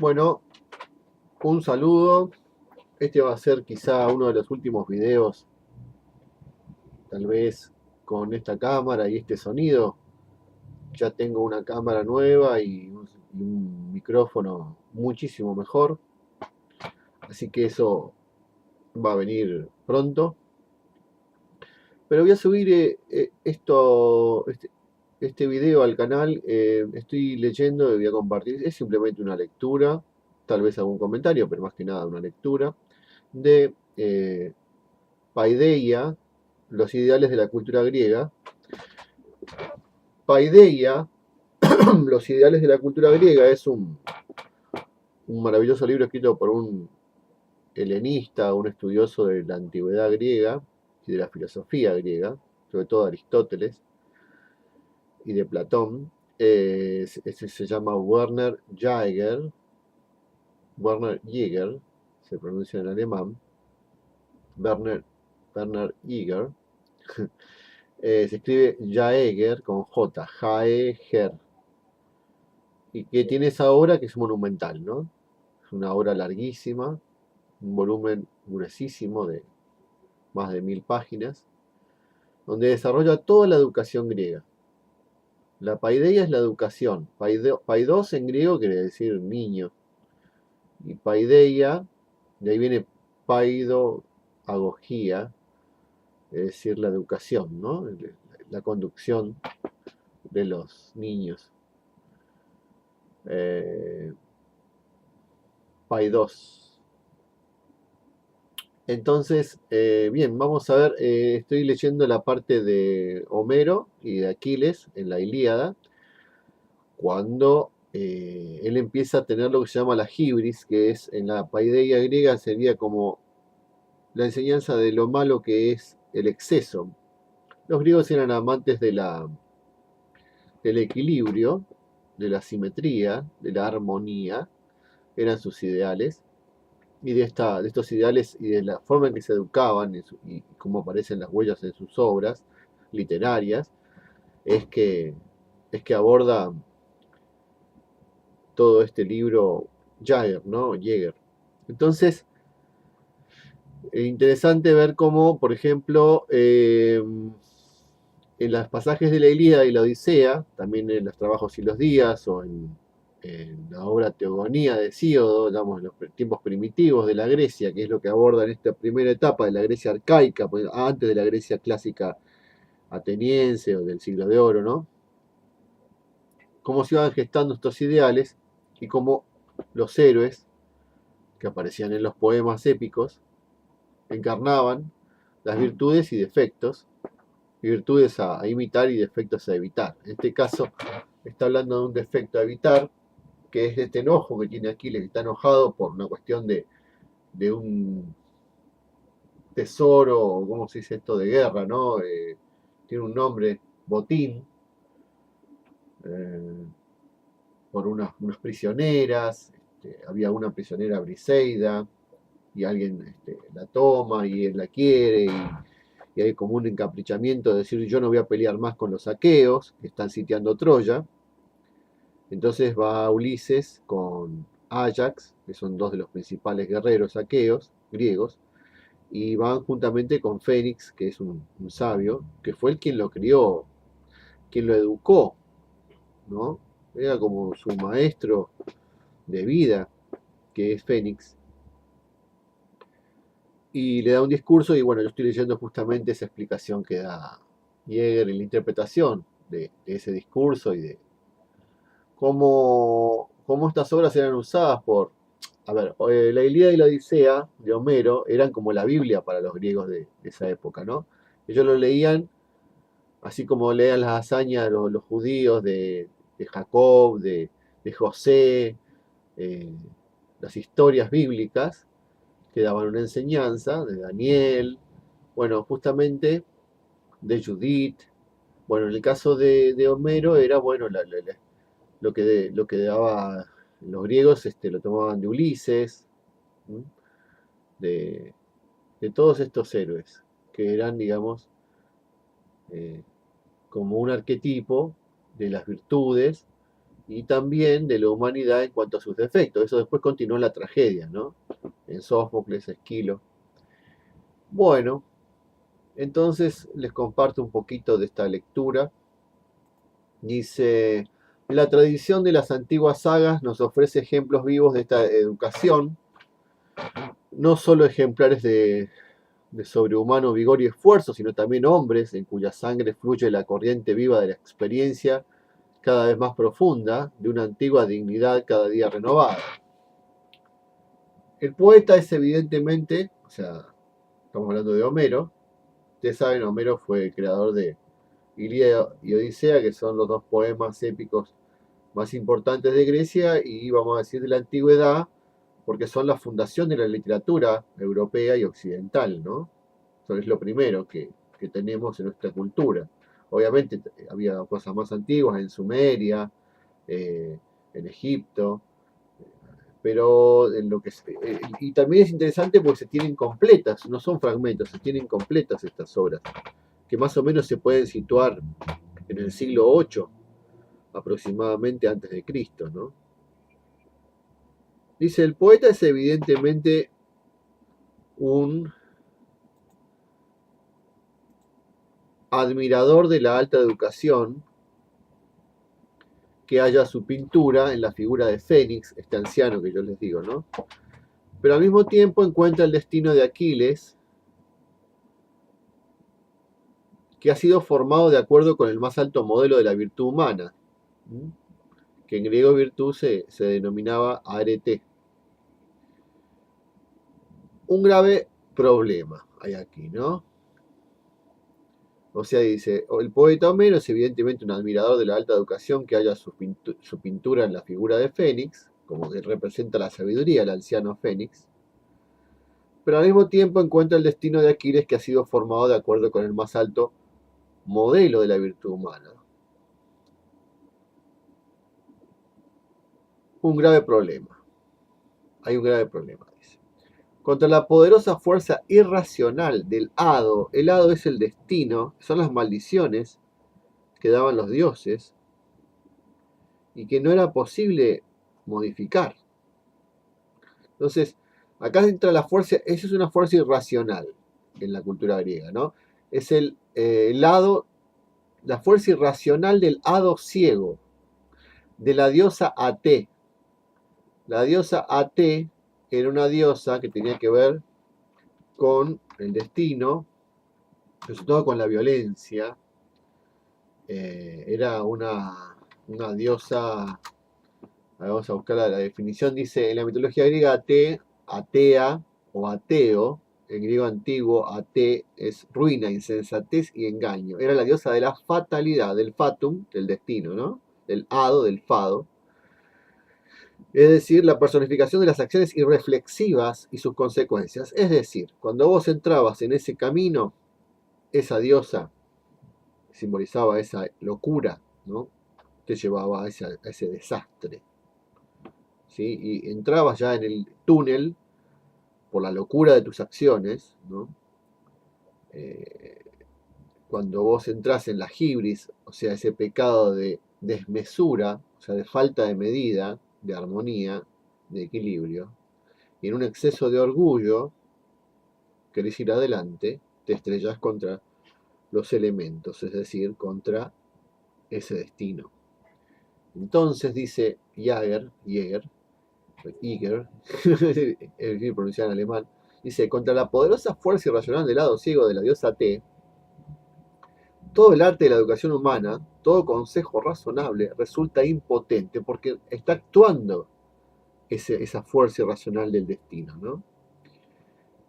Bueno, un saludo. Este va a ser quizá uno de los últimos videos, tal vez con esta cámara y este sonido. Ya tengo una cámara nueva y un micrófono muchísimo mejor, así que eso va a venir pronto. Pero voy a subir este video al canal. Estoy leyendo y voy a compartir. Es simplemente una lectura, tal vez algún comentario, pero más que nada una lectura de Paideia, los ideales de la cultura griega. Paideia, los ideales de la cultura griega, es un maravilloso libro escrito por un helenista, un estudioso de la antigüedad griega y de la filosofía griega, sobre todo Aristóteles y de Platón. Se llama Werner Jaeger, se pronuncia en alemán, Werner Jaeger. Se escribe Jaeger con J, Jaeger, y que tiene esa obra que es monumental, ¿no? Es una obra larguísima, un volumen gruesísimo de más de 1000 páginas, donde desarrolla toda la educación griega. La paideia es la educación. Paidos en griego quiere decir niño. Y paideia, de ahí viene paidoagogía, es decir, la educación, ¿no? La conducción de los niños. Paidos. Entonces, bien, vamos a ver, estoy leyendo la parte de Homero y de Aquiles en la Ilíada, cuando él empieza a tener lo que se llama la hibris, que es en la paideia griega sería como la enseñanza de lo malo que es el exceso. Los griegos eran amantes del equilibrio, de la simetría, de la armonía, eran sus ideales, y de estos ideales y de la forma en que se educaban y cómo aparecen las huellas en sus obras literarias, es que, es que aborda todo este libro Jaeger, ¿no? Jaeger. Entonces, es interesante ver cómo, por ejemplo, en los pasajes de la Ilíada y la Odisea, también en los trabajos y los días, o en la obra Teogonía de Hesíodo, digamos, en los tiempos primitivos de la Grecia, que es lo que aborda en esta primera etapa de la Grecia arcaica, pues, antes de la Grecia clásica ateniense o del siglo de oro, ¿no? Cómo se iban gestando estos ideales y cómo los héroes que aparecían en los poemas épicos encarnaban las virtudes y defectos, virtudes a imitar y defectos a evitar. En este caso está hablando de un defecto a evitar, que es este enojo que tiene Aquiles, que está enojado por una cuestión de un tesoro, o cómo se dice esto, de guerra, ¿no? Tiene un nombre, botín, eh, por unas prisioneras. Había una prisionera, Briseida, y alguien la toma y él la quiere, y hay como un encaprichamiento de decir: yo no voy a pelear más con los aqueos que están sitiando Troya. Entonces va Ulises con Ajax, que son dos de los principales guerreros aqueos, griegos, y van juntamente con Fénix, que es un sabio, que fue el quien lo crió, quien lo educó, ¿no? Era como su maestro de vida, que es Fénix, y le da un discurso, y bueno, yo estoy leyendo justamente esa explicación que da Jäger en la interpretación de ese discurso y de cómo estas obras eran usadas por... A ver, la Ilíada y la Odisea de Homero eran como la Biblia para los griegos de esa época, ¿no? Ellos lo leían así como leían las hazañas de los judíos de Jacob, de José, eh, las historias bíblicas que daban una enseñanza, de Daniel, bueno, justamente de Judith. Bueno, en el caso de Homero era, bueno, lo que daba los griegos, lo tomaban de Ulises, ¿m? de, de todos estos héroes, que eran, digamos, eh, como un arquetipo de las virtudes y también de la humanidad en cuanto a sus defectos. Eso después continuó en la tragedia, ¿no? En Sófocles, Esquilo. Bueno, entonces les comparto un poquito de esta lectura. Dice, la tradición de las antiguas sagas nos ofrece ejemplos vivos de esta educación, no solo ejemplares de sobrehumano vigor y esfuerzo, sino también hombres en cuya sangre fluye la corriente viva de la experiencia cada vez más profunda, de una antigua dignidad cada día renovada. El poeta es evidentemente, o sea, estamos hablando de Homero. Ustedes saben, Homero fue el creador de Ilíada y Odisea, que son los dos poemas épicos más importantes de Grecia y, vamos a decir, de la antigüedad, porque son la fundación de la literatura europea y occidental, ¿no? Eso es lo primero que tenemos en nuestra cultura. Obviamente había cosas más antiguas en Sumeria, en Egipto, pero en lo que y también es interesante porque se tienen completas, no son fragmentos, se tienen completas estas obras, que más o menos se pueden situar en el siglo VIII aproximadamente antes de Cristo, ¿no? Dice, el poeta es evidentemente un admirador de la alta educación que haya su pintura en la figura de Fénix, este anciano que yo les digo, ¿no? Pero al mismo tiempo encuentra el destino de Aquiles, que ha sido formado de acuerdo con el más alto modelo de la virtud humana, que en griego virtud se denominaba arete. Un grave problema hay aquí, ¿no? O sea, dice, el poeta Homero es evidentemente un admirador de la alta educación que haya su pintura en la figura de Fénix, como que representa la sabiduría, el anciano Fénix, pero al mismo tiempo encuentra el destino de Aquiles que ha sido formado de acuerdo con el más alto modelo de la virtud humana. Un grave problema. Hay un grave problema, dice. Contra la poderosa fuerza irracional del hado, el hado es el destino, son las maldiciones que daban los dioses y que no era posible modificar. Entonces, acá entra la fuerza, eso es una fuerza irracional en la cultura griega, ¿no? Es el hado, la fuerza irracional del hado ciego, de la diosa Ate. La diosa Ate era una diosa que tenía que ver con el destino, sobre todo con la violencia. Era una diosa, vamos a buscar la definición, dice en la mitología griega Ate, Atea o Ateo, en griego antiguo Ate es ruina, insensatez y engaño. Era la diosa de la fatalidad, del fatum, del destino, ¿no? Del hado, del fado. Es decir, la personificación de las acciones irreflexivas y sus consecuencias. Es decir, cuando vos entrabas en ese camino, esa diosa simbolizaba esa locura, ¿no? Te llevaba a ese desastre, ¿sí? Y entrabas ya en el túnel por la locura de tus acciones, ¿no? Cuando vos entras en la hibris, o sea, ese pecado de desmesura, o sea, de falta de medida, de armonía, de equilibrio, y en un exceso de orgullo, querés ir adelante, te estrellas contra los elementos, es decir, contra ese destino. Entonces dice Iger, el pronunciar en alemán, dice, contra la poderosa fuerza irracional del lado ciego de la diosa T, todo el arte de la educación humana, todo consejo razonable resulta impotente porque está actuando esa fuerza irracional del destino, ¿no?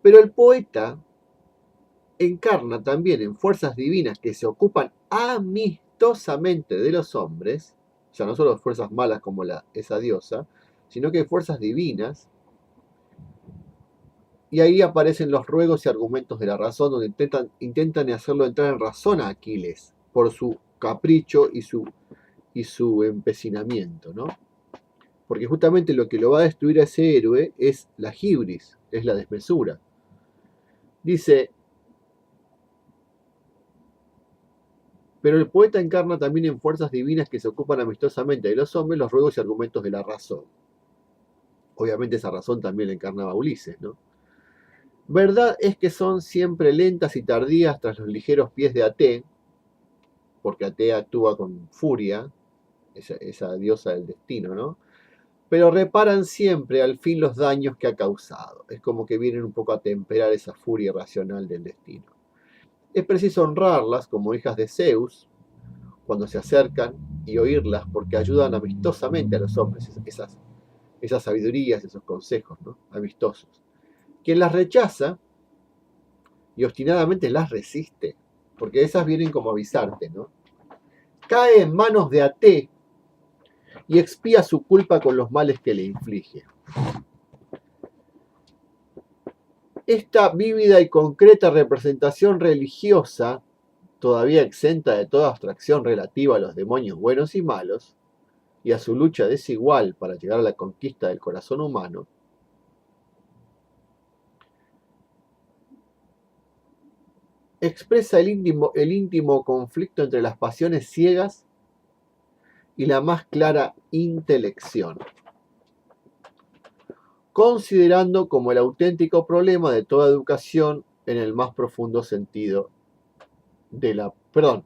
Pero el poeta encarna también en fuerzas divinas que se ocupan amistosamente de los hombres, o sea, no solo fuerzas malas como esa diosa, sino que hay fuerzas divinas, y ahí aparecen los ruegos y argumentos de la razón, donde intentan hacerlo entrar en razón a Aquiles, por su capricho y su empecinamiento, ¿no? Porque justamente lo que lo va a destruir a ese héroe es la hibris, es la desmesura. Dice, Pero el poeta encarna también en fuerzas divinas que se ocupan amistosamente de los hombres los ruegos y argumentos de la razón. Obviamente esa razón también la encarnaba Ulises, ¿no? Verdad es que son siempre lentas y tardías tras los ligeros pies de Ate, porque Ate actúa con furia, esa diosa del destino, ¿no? Pero reparan siempre al fin los daños que ha causado. Es como que vienen un poco a temperar esa furia irracional del destino. Es preciso honrarlas como hijas de Zeus cuando se acercan y oírlas porque ayudan amistosamente a los hombres, esas sabidurías, esos consejos, ¿no? Amistosos. Quien las rechaza y obstinadamente las resiste, porque esas vienen como a avisarte, ¿no? Cae en manos de Ate y expía su culpa con los males que le inflige. Esta vívida y concreta representación religiosa, todavía exenta de toda abstracción relativa a los demonios buenos y malos, y a su lucha desigual para llegar a la conquista del corazón humano, expresa el íntimo conflicto entre las pasiones ciegas y la más clara intelección, considerando como el auténtico problema de toda educación en el más profundo sentido de la... Perdón,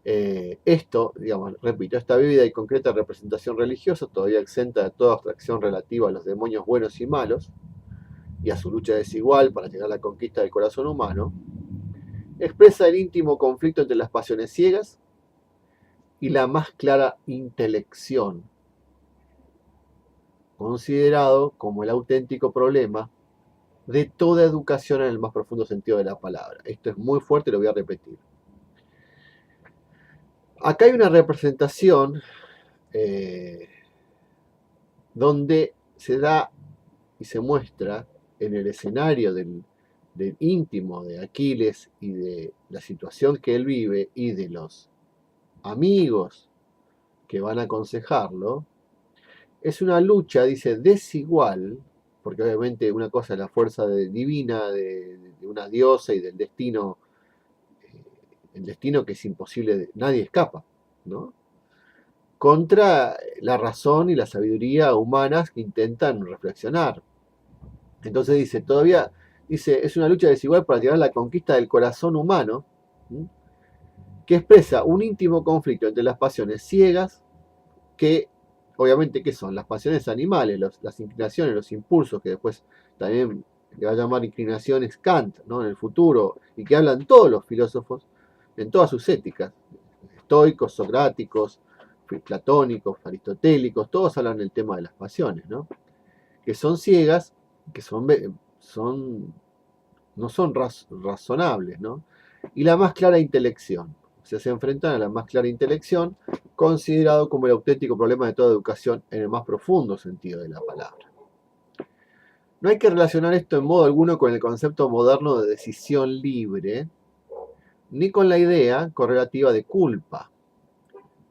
esto, digamos, repito, esta vívida y concreta representación religiosa, todavía exenta de toda abstracción relativa a los demonios buenos y malos, y a su lucha desigual para llegar a la conquista del corazón humano, expresa el íntimo conflicto entre las pasiones ciegas y la más clara intelección, considerado como el auténtico problema de toda educación en el más profundo sentido de la palabra. Esto es muy fuerte, lo voy a repetir. Acá hay una representación donde se da y se muestra en el escenario del íntimo de Aquiles y de la situación que él vive y de los amigos que van a aconsejarlo, es una lucha, dice, desigual, porque obviamente una cosa es la fuerza divina de una diosa y del destino, el destino que es imposible, nadie escapa, ¿no? Contra la razón y la sabiduría humanas que intentan reflexionar. Entonces dice, todavía, dice, es una lucha desigual para llegar a la conquista del corazón humano, ¿sí? Que expresa un íntimo conflicto entre las pasiones ciegas, que obviamente, ¿qué son? Las pasiones animales, las inclinaciones, los impulsos, que después también le va a llamar inclinaciones Kant, ¿no? En el futuro, y que hablan todos los filósofos en todas sus éticas, estoicos, socráticos, platónicos, aristotélicos, todos hablan del tema de las pasiones, ¿no? Que son ciegas, que no son razonables, ¿no? Y la más clara intelección. O sea, se enfrentan a la más clara intelección, considerado como el auténtico problema de toda educación en el más profundo sentido de la palabra. No hay que relacionar esto en modo alguno con el concepto moderno de decisión libre, ni con la idea correlativa de culpa.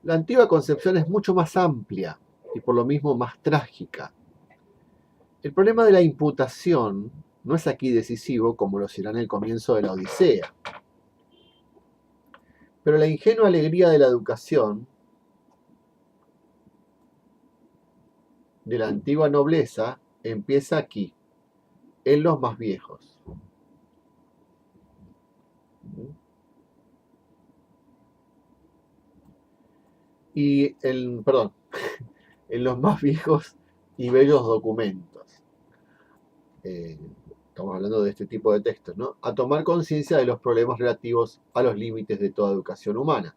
La antigua concepción es mucho más amplia y por lo mismo más trágica. El problema de la imputación no es aquí decisivo como lo será en el comienzo de la Odisea. Pero la ingenua alegría de la educación de la antigua nobleza empieza aquí, en los más viejos. Perdón, en los más viejos y bellos documentos. Estamos hablando de este tipo de textos, ¿no? A tomar conciencia de los problemas relativos a los límites de toda educación humana.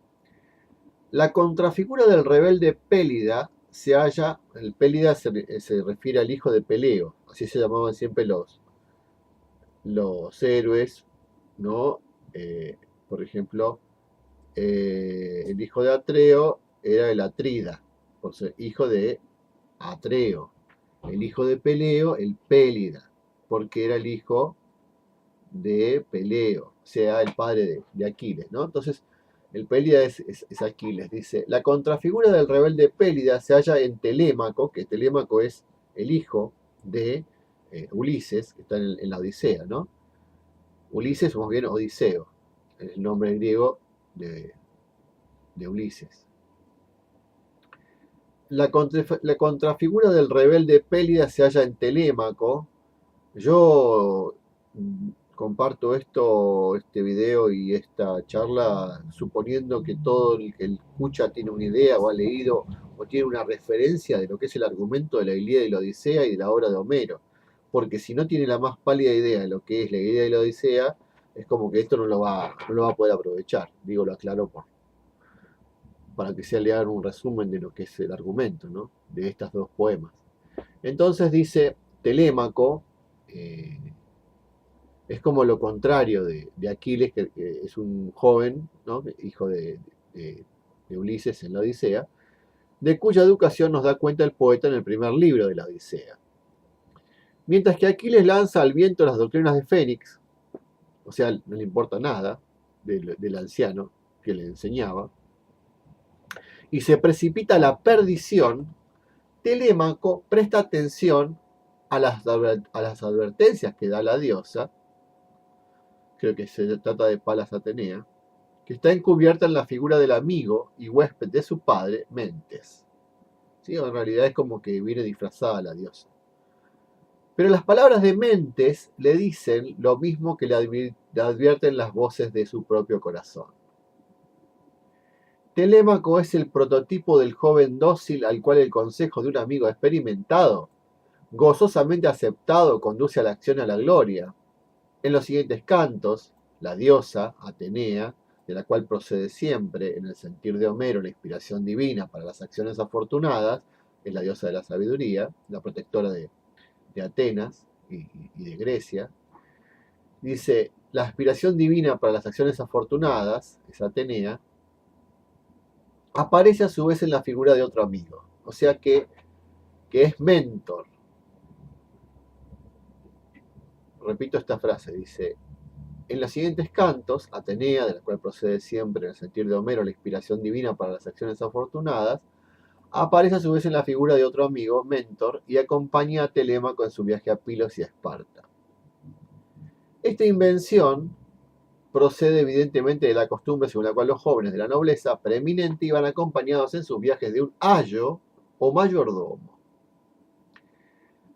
La contrafigura del rebelde Pélida se halla, el Pélida se refiere al hijo de Peleo, así se llamaban siempre los héroes, ¿no? Por ejemplo, el hijo de Atreo era el Atrida, por ser hijo de Atreo. El hijo de Peleo, el Pélida, porque era el hijo de Peleo, o sea, el padre de Aquiles, ¿no? Entonces, el Pélida es Aquiles. Dice, la contrafigura del rebelde Pélida se halla en Telémaco, que Telémaco es el hijo de Ulises, que está en la Odisea, ¿no? Ulises, o más bien Odiseo, el nombre griego de Ulises. La contrafigura del rebelde Pélida se halla en Telémaco. Yo comparto este video y esta charla suponiendo que todo el que escucha tiene una idea o ha leído o tiene una referencia de lo que es el argumento de la Ilíada y la Odisea y de la obra de Homero. Porque si no tiene la más pálida idea de lo que es la Ilíada y la Odisea, es como que esto no lo va a poder aprovechar. Digo, lo aclaro para que se le haga un resumen de lo que es el argumento, ¿no?, de estos dos poemas. Entonces dice Telémaco, es como lo contrario de Aquiles, que es un joven, ¿no?, hijo de Ulises en la Odisea, de cuya educación nos da cuenta el poeta en el primer libro de la Odisea. Mientras que Aquiles lanza al viento las doctrinas de Fénix, o sea, no le importa nada del anciano que le enseñaba, y se precipita a la perdición, Telémaco presta atención a las advertencias que da la diosa, creo que se trata de Palas Atenea, que está encubierta en la figura del amigo y huésped de su padre, Mentes. ¿Sí? En realidad es como que viene disfrazada la diosa. Pero las palabras de Mentes le dicen lo mismo que le advierten las voces de su propio corazón. Telémaco es el prototipo del joven dócil al cual el consejo de un amigo experimentado, gozosamente aceptado, conduce a la acción y a la gloria. En los siguientes cantos, la diosa, Atenea, de la cual procede siempre, en el sentir de Homero, la inspiración divina para las acciones afortunadas, es la diosa de la sabiduría, la protectora de Atenas y de Grecia. Dice, la aspiración divina para las acciones afortunadas, es Atenea, aparece a su vez en la figura de otro amigo, o sea que es mentor. Repito esta frase, dice, en los siguientes cantos, Atenea, de la cual procede siempre en el sentir de Homero la inspiración divina para las acciones afortunadas, aparece a su vez en la figura de otro amigo, mentor, y acompaña a Telémaco en su viaje a Pilos y a Esparta. Esta invención procede evidentemente de la costumbre según la cual los jóvenes de la nobleza preeminente iban acompañados en sus viajes de un ayo o mayordomo.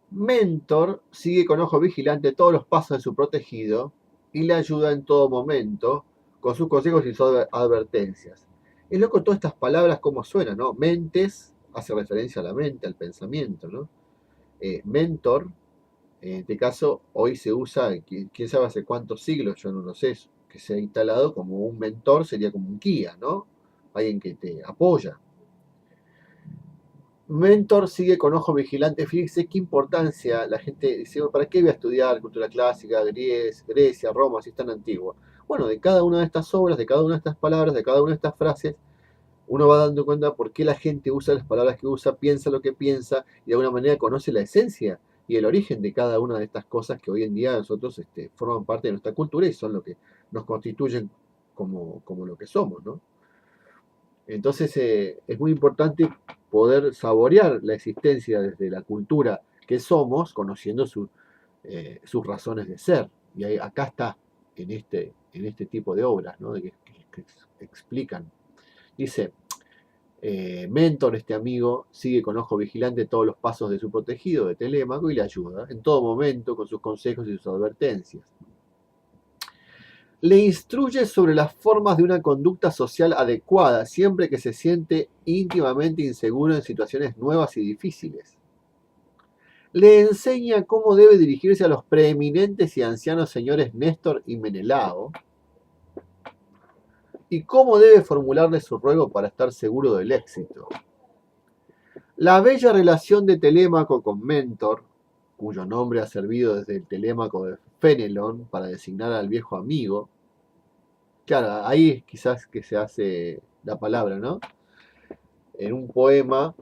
Mentor sigue con ojo vigilante todos los pasos de su protegido y le ayuda en todo momento con sus consejos y sus advertencias. Es loco todas estas palabras cómo suenan, ¿no? Mentes hace referencia a la mente, al pensamiento, ¿no? Mentor, en este caso, hoy se usa, quién sabe hace cuántos siglos, yo no lo sé, que se ha instalado como un mentor, sería como un guía, ¿no? Alguien que te apoya. Mentor sigue con ojo vigilante. Fíjese qué importancia. La gente dice, ¿para qué voy a estudiar cultura clásica, Grecia, Roma, si es tan antigua? Bueno, de cada una de estas obras, de cada una de estas palabras, de cada una de estas frases, uno va dando cuenta por qué la gente usa las palabras que usa, piensa lo que piensa y de alguna manera conoce la esencia y el origen de cada una de estas cosas que hoy en día nosotros forman parte de nuestra cultura y son lo que nos constituyen como lo que somos, ¿no? Entonces es muy importante poder saborear la existencia desde la cultura que somos, conociendo sus razones de ser. Y acá está, en este tipo de obras, ¿no?, que explican. Dice, Mentor, este amigo, sigue con ojo vigilante todos los pasos de su protegido, de Telémaco, y le ayuda en todo momento con sus consejos y sus advertencias. Le instruye sobre las formas de una conducta social adecuada, siempre que se siente íntimamente inseguro en situaciones nuevas y difíciles. Le enseña cómo debe dirigirse a los preeminentes y ancianos señores Néstor y Menelao, y cómo debe formularle su ruego para estar seguro del éxito. La bella relación de Telémaco con Mentor, cuyo nombre ha servido desde el Telémaco de Fénelon para designar al viejo amigo. Claro, ahí quizás que se hace la palabra, ¿no? En un poema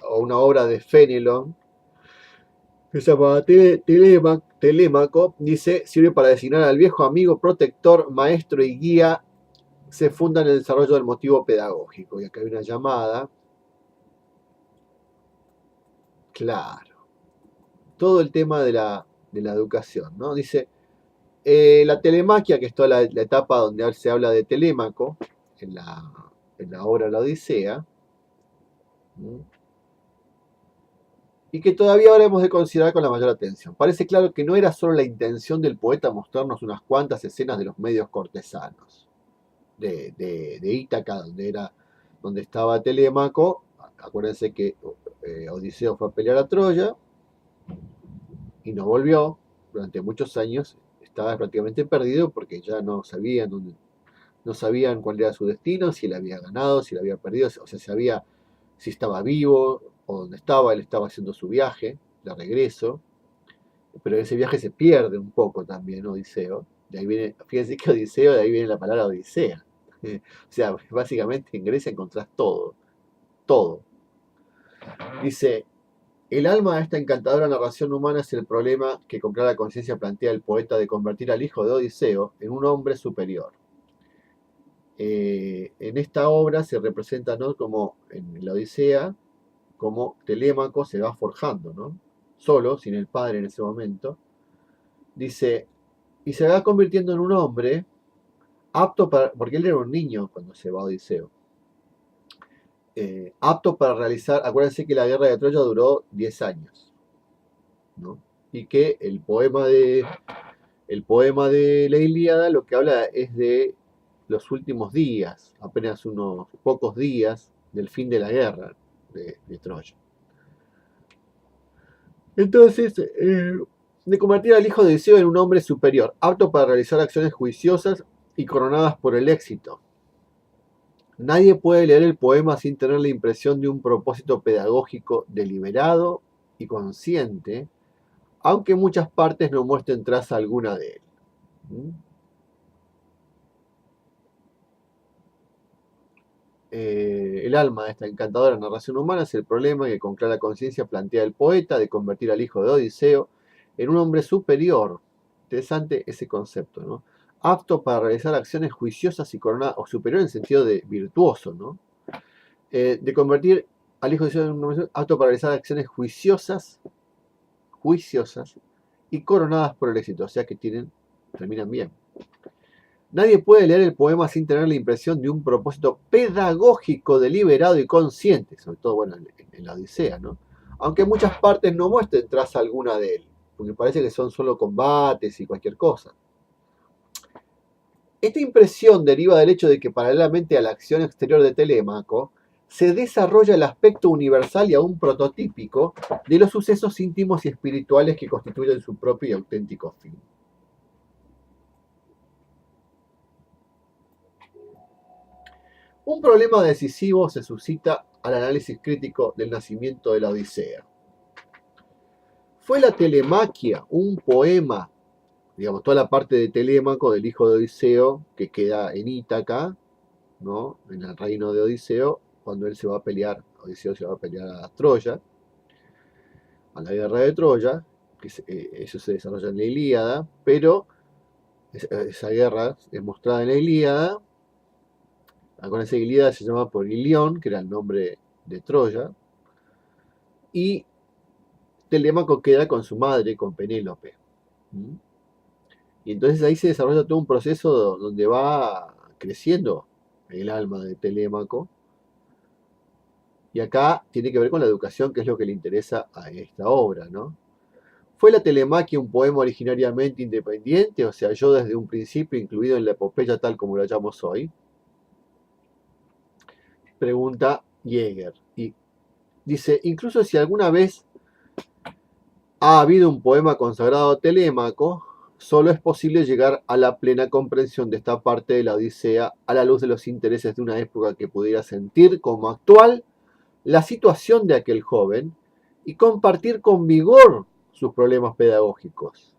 o una obra de Fénelon que se llama Telémaco, dice, sirve para designar al viejo amigo, protector, maestro y guía, se funda en el desarrollo del motivo pedagógico. Y acá hay una llamada. Claro. Todo el tema de la educación, ¿no? Dice, La telemaquia, que es toda la etapa donde se habla de Telémaco, en la obra La Odisea, y que todavía ahora hemos de considerar con la mayor atención. Parece claro que no era solo la intención del poeta mostrarnos unas cuantas escenas de los medios cortesanos de Ítaca, donde estaba Telémaco. Acuérdense que Odiseo fue a pelear a Troya y no volvió. Durante muchos años estaba prácticamente perdido porque ya no sabían no sabían cuál era su destino, si él había ganado, si él había perdido, o sea, sabía si estaba vivo o dónde estaba. Él estaba haciendo su viaje de regreso, pero ese viaje se pierde un poco también, Odiseo. De ahí viene, fíjense que Odiseo, de ahí viene la palabra Odisea. O sea, básicamente en Grecia encontrás todo, todo. Dice, el alma de esta encantadora narración humana es el problema que con clara conciencia plantea el poeta de convertir al hijo de Odiseo en un hombre superior. En esta obra se representa, ¿no?, como en la Odisea, como Telémaco se va forjando, ¿no? Solo, sin el padre en ese momento. Dice, y se va convirtiendo en un hombre apto para, porque él era un niño cuando se va a Odiseo, apto para realizar, acuérdense que la guerra de Troya duró 10 años, ¿no? Y que el poema de la Ilíada lo que habla es de los últimos días, apenas unos pocos días del fin de la guerra de Troya. Entonces, de convertir al hijo de Odiseo en un hombre superior, apto para realizar acciones juiciosas y coronadas por el éxito. Nadie puede leer el poema sin tener la impresión de un propósito pedagógico deliberado y consciente, aunque muchas partes no muestren traza alguna de él. El alma de esta encantadora narración humana es el problema que con clara conciencia plantea el poeta de convertir al hijo de Odiseo en un hombre superior. Interesante ese concepto, ¿no? Apto para realizar acciones juiciosas y coronadas, o superior en sentido de virtuoso, ¿no? De convertir al hijo de Odiseo en un hombre apto para realizar acciones juiciosas y coronadas por el éxito, o sea que terminan bien. Nadie puede leer el poema sin tener la impresión de un propósito pedagógico deliberado y consciente, sobre todo, bueno, en la Odisea, ¿no? Aunque muchas partes no muestren traza alguna de él, porque parece que son solo combates y cualquier cosa. Esta impresión deriva del hecho de que paralelamente a la acción exterior de Telémaco, se desarrolla el aspecto universal y aún prototípico de los sucesos íntimos y espirituales que constituyen su propio y auténtico fin. Un problema decisivo se suscita al análisis crítico del nacimiento de la Odisea. ¿Fue la telemaquia un poema, digamos, toda la parte de Telémaco, del hijo de Odiseo, que queda en Ítaca, ¿no?, en el reino de Odiseo, cuando él se va a pelear, Odiseo se va a pelear a Troya, a la guerra de Troya, que eso se desarrolla en la Ilíada, pero esa guerra es mostrada en la Ilíada. Acuérdense que Ilíada se llama por Ilión, que era el nombre de Troya, y Telémaco queda con su madre, con Penélope. Y entonces ahí se desarrolla todo un proceso donde va creciendo el alma de Telémaco. Y acá tiene que ver con la educación, que es lo que le interesa a esta obra, ¿no? ¿Fue la telemaquia un poema originariamente independiente o se halló desde un principio incluido en la epopeya tal como lo hallamos hoy? Pregunta Jäger. Y dice, incluso si alguna vez ha habido un poema consagrado a Telémaco, solo es posible llegar a la plena comprensión de esta parte de la Odisea a la luz de los intereses de una época que pudiera sentir como actual la situación de aquel joven y compartir con vigor sus problemas pedagógicos.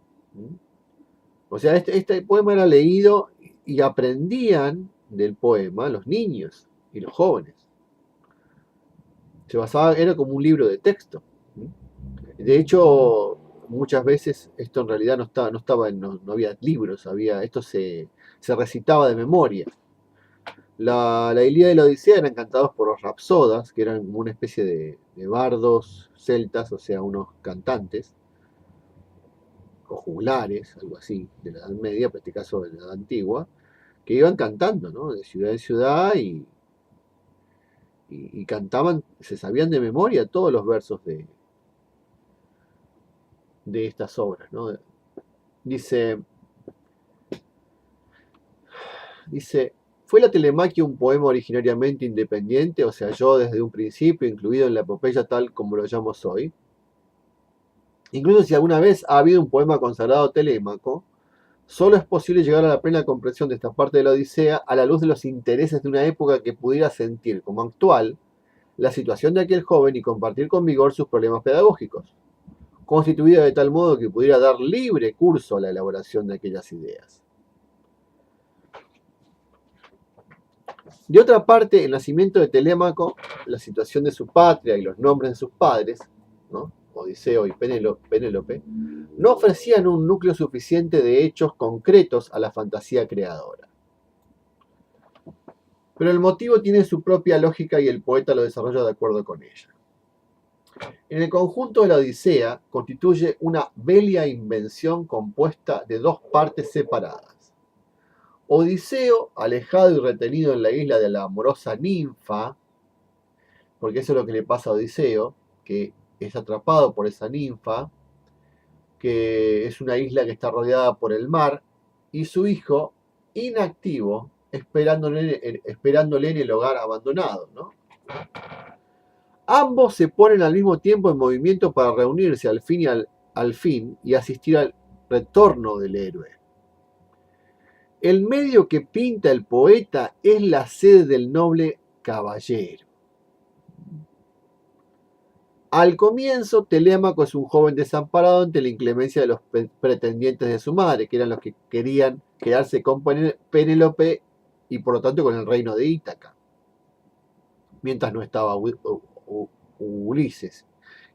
O sea, este poema era leído y aprendían del poema los niños y los jóvenes. Se basaba, era como un libro de texto. De hecho, muchas veces esto en realidad no había libros, esto se recitaba de memoria. La Ilíada y la Odisea eran cantados por los rapsodas, que eran como una especie de bardos celtas, o sea, unos cantantes, o juglares, algo así, de la Edad Media, pero en este caso de la Edad Antigua, que iban cantando, ¿no? De ciudad en ciudad y cantaban, se sabían de memoria todos los versos de estas obras, ¿no? Dice, ¿fue la Telemaquia un poema originariamente independiente o se halló desde un principio incluido en la epopeya tal como lo llamamos hoy? Incluso si alguna vez ha habido un poema consagrado Telémaco, solo es posible llegar a la plena comprensión de esta parte de la Odisea a la luz de los intereses de una época que pudiera sentir como actual la situación de aquel joven y compartir con vigor sus problemas pedagógicos, constituida de tal modo que pudiera dar libre curso a la elaboración de aquellas ideas. De otra parte, el nacimiento de Telémaco, la situación de su patria y los nombres de sus padres, ¿no? Odiseo y Penélope, no ofrecían un núcleo suficiente de hechos concretos a la fantasía creadora. Pero el motivo tiene su propia lógica y el poeta lo desarrolla de acuerdo con ella. En el conjunto de la Odisea constituye una bella invención compuesta de dos partes separadas. Odiseo, alejado y retenido en la isla de la amorosa ninfa, porque eso es lo que le pasa a Odiseo, que es atrapado por esa ninfa, que es una isla que está rodeada por el mar, y su hijo, inactivo, esperándole en el hogar abandonado, ¿no? Ambos se ponen al mismo tiempo en movimiento para reunirse al fin y asistir al retorno del héroe. El medio que pinta el poeta es la sed del noble caballero. Al comienzo, Telémaco es un joven desamparado ante la inclemencia de los pretendientes de su madre, que eran los que querían quedarse con Penélope y por lo tanto con el reino de Ítaca, mientras no estaba Ulises.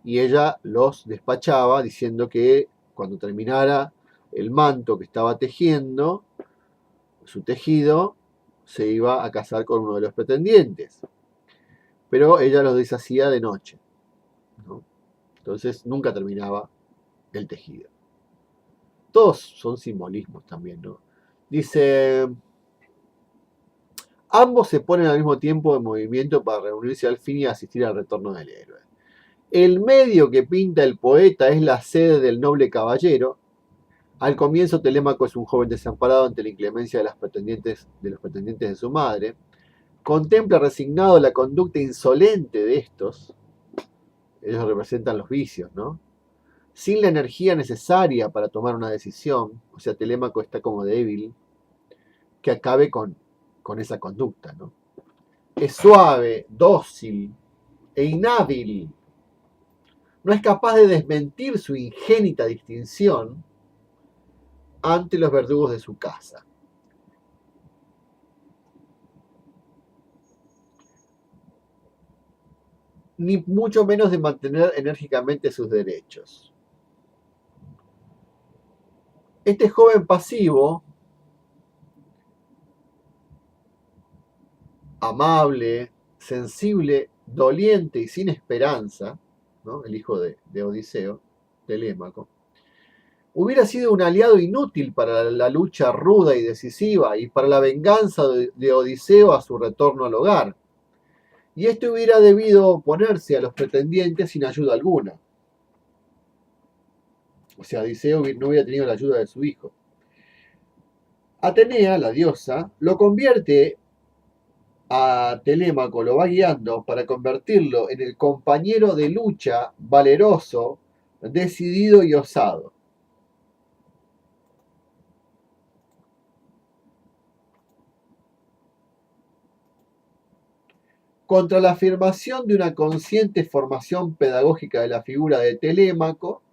Y ella los despachaba diciendo que cuando terminara el manto que estaba tejiendo, su tejido, se iba a casar con uno de los pretendientes. Pero ella los deshacía de noche, ¿no? Entonces nunca terminaba el tejido. Todos son simbolismos también, ¿no? Dice, ambos se ponen al mismo tiempo en movimiento para reunirse al fin y asistir al retorno del héroe. El medio que pinta el poeta es la sede del noble caballero. Al comienzo Telémaco es un joven desamparado ante la inclemencia de los pretendientes de su madre. Contempla resignado la conducta insolente de estos. Ellos representan los vicios, ¿no? Sin la energía necesaria para tomar una decisión. O sea, Telémaco está como débil. Que acabe con esa conducta, ¿no? Es suave, dócil e inhábil. No es capaz de desmentir su ingénita distinción ante los verdugos de su casa. Ni mucho menos de mantener enérgicamente sus derechos. Este joven pasivo, amable, sensible, doliente y sin esperanza, ¿no? El hijo de Odiseo, Telémaco, hubiera sido un aliado inútil para la lucha ruda y decisiva y para la venganza de Odiseo a su retorno al hogar. Y este hubiera debido oponerse a los pretendientes sin ayuda alguna. O sea, Odiseo no hubiera tenido la ayuda de su hijo. Atenea, la diosa, lo convierte a Telémaco, lo va guiando para convertirlo en el compañero de lucha valeroso, decidido y osado. Contra la afirmación de una consciente formación pedagógica de la figura de Telémaco,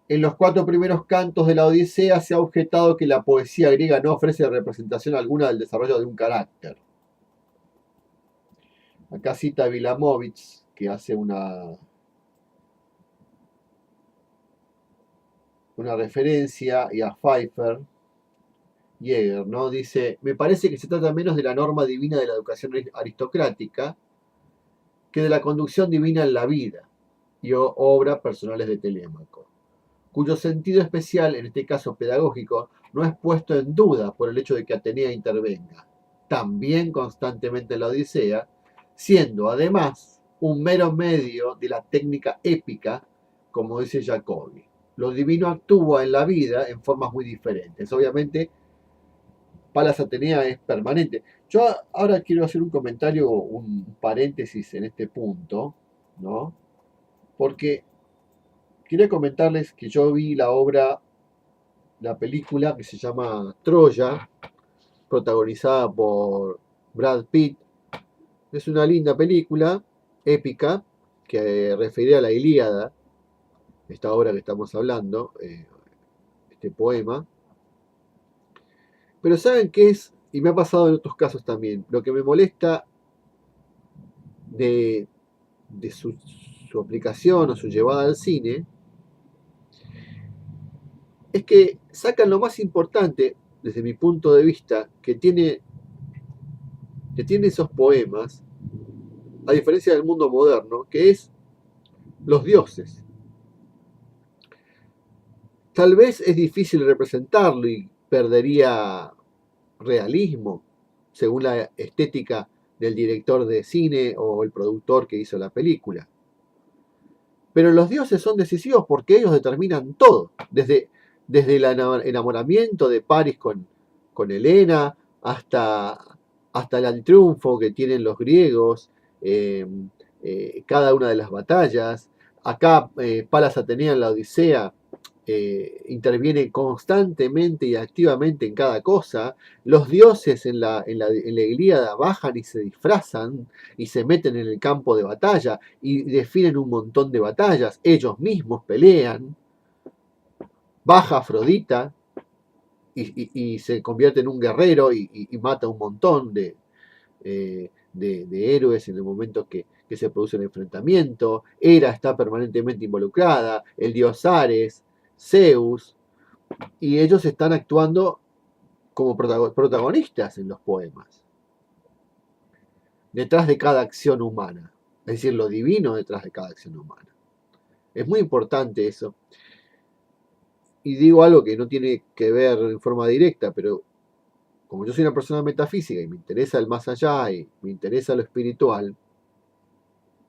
en los 4 primeros cantos de la Odisea se ha objetado que la poesía griega no ofrece representación alguna del desarrollo de un carácter. Acá cita a Vilamovich, que hace una referencia, y a Pfeiffer, Jäger, ¿no? Dice, me parece que se trata menos de la norma divina de la educación aristocrática que de la conducción divina en la vida y obras personales de Telémaco. cuyo sentido especial, en este caso pedagógico, no es puesto en duda por el hecho de que Atenea intervenga, también constantemente en la Odisea, siendo además un mero medio de la técnica épica, como dice Jacobi. Lo divino actúa en la vida en formas muy diferentes. Obviamente, Palas Atenea es permanente. Yo ahora quiero hacer un comentario, un paréntesis en este punto, ¿no? Porque quería comentarles que yo vi la película que se llama Troya, protagonizada por Brad Pitt. Es una linda película, épica, que refiere a la Ilíada, esta obra que estamos hablando, este poema. Pero ¿saben qué es? Y me ha pasado en otros casos también. Lo que me molesta de, de su aplicación o su llevada al cine es que sacan lo más importante, desde mi punto de vista, que tiene esos poemas, a diferencia del mundo moderno, que es los dioses. Tal vez es difícil representarlo y perdería realismo, según la estética del director de cine o el productor que hizo la película. Pero los dioses son decisivos porque ellos determinan todo, desde el enamoramiento de Paris con Helena hasta el triunfo que tienen los griegos, eh, cada una de las batallas. Acá Palas Atenea en la Odisea interviene constantemente y activamente en cada cosa. Los dioses en la Ilíada bajan y se disfrazan y se meten en el campo de batalla y definen un montón de batallas. Ellos mismos pelean. Baja Afrodita y se convierte en un guerrero y mata un montón de héroes en el momento que se produce el enfrentamiento. Hera está permanentemente involucrada, el dios Ares, Zeus, y ellos están actuando como protagonistas en los poemas, detrás de cada acción humana, es decir, lo divino detrás de cada acción humana. Es muy importante eso. Y digo algo que no tiene que ver en forma directa, pero como yo soy una persona metafísica y me interesa el más allá y me interesa lo espiritual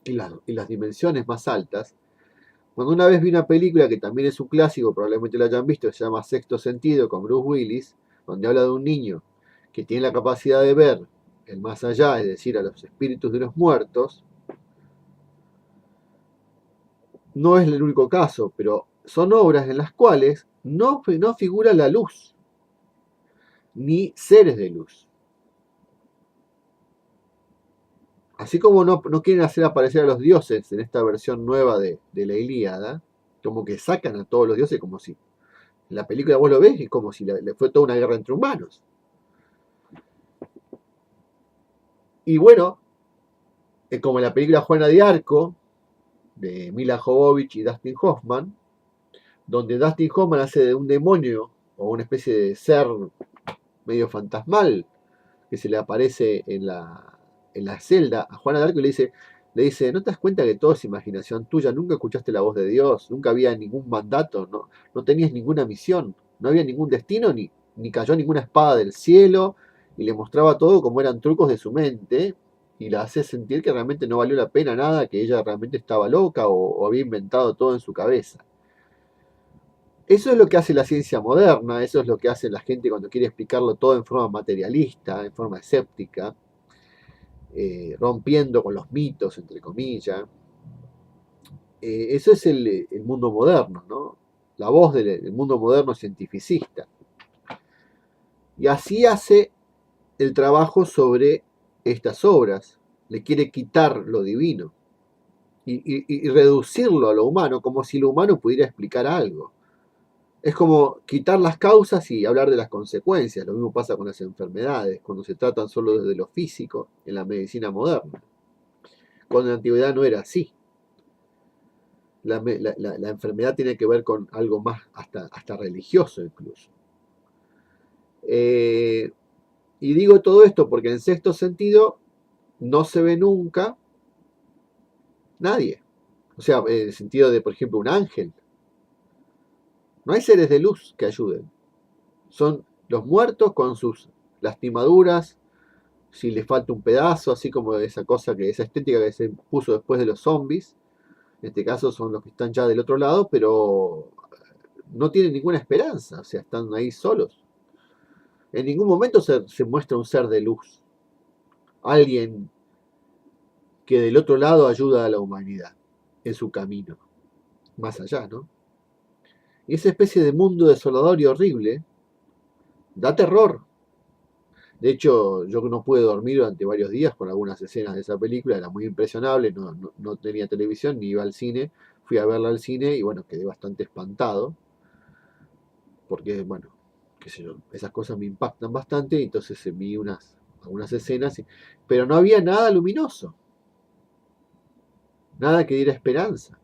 y las dimensiones más altas, cuando una vez vi una película que también es un clásico, probablemente lo hayan visto, que se llama Sexto Sentido, con Bruce Willis, donde habla de un niño que tiene la capacidad de ver el más allá, es decir, a los espíritus de los muertos. No es el único caso, pero son obras en las cuales no figura la luz, ni seres de luz. Así como no quieren hacer aparecer a los dioses en esta versión nueva de la Ilíada, como que sacan a todos los dioses como si en la película vos lo ves y como si fue toda una guerra entre humanos. Y bueno, como en la película Juana de Arco, de Mila Jovovich y Dustin Hoffman, donde Dustin Hoffman hace de un demonio o una especie de ser medio fantasmal que se le aparece en la celda a Juana de Arco y le dice, ¿no te das cuenta que todo es imaginación tuya? Nunca escuchaste la voz de Dios, nunca había ningún mandato, no tenías ninguna misión, no había ningún destino, ni cayó ninguna espada del cielo, y le mostraba todo como eran trucos de su mente, y la hace sentir que realmente no valió la pena nada, que ella realmente estaba loca o había inventado todo en su cabeza. Eso es lo que hace la ciencia moderna, eso es lo que hace la gente cuando quiere explicarlo todo en forma materialista, en forma escéptica, rompiendo con los mitos, entre comillas. Eso es el mundo moderno, ¿no? La voz del mundo moderno cientificista. Y así hace el trabajo sobre estas obras. Le quiere quitar lo divino y reducirlo a lo humano, como si lo humano pudiera explicar algo. Es como quitar las causas y hablar de las consecuencias. Lo mismo pasa con las enfermedades, cuando se tratan solo desde lo físico en la medicina moderna. Cuando en la antigüedad no era así. La enfermedad tiene que ver con algo más, hasta religioso incluso. Y digo todo esto porque en sexto sentido no se ve nunca nadie. O sea, en el sentido de, por ejemplo, un ángel. No hay seres de luz que ayuden. Son los muertos con sus lastimaduras, si les falta un pedazo, así como esa cosa esa estética que se puso después de los zombies. En este caso son los que están ya del otro lado, pero no tienen ninguna esperanza, o sea, están ahí solos. En ningún momento se muestra un ser de luz, alguien que del otro lado ayuda a la humanidad en su camino, más allá, ¿no? Y esa especie de mundo desolador y horrible da terror. De hecho, yo no pude dormir durante varios días con algunas escenas de esa película, era muy impresionable, no tenía televisión ni iba al cine, fui a verla al cine y bueno, quedé bastante espantado, porque bueno, qué sé yo, esas cosas me impactan bastante, y entonces vi algunas escenas, pero no había nada luminoso, nada que diera esperanza.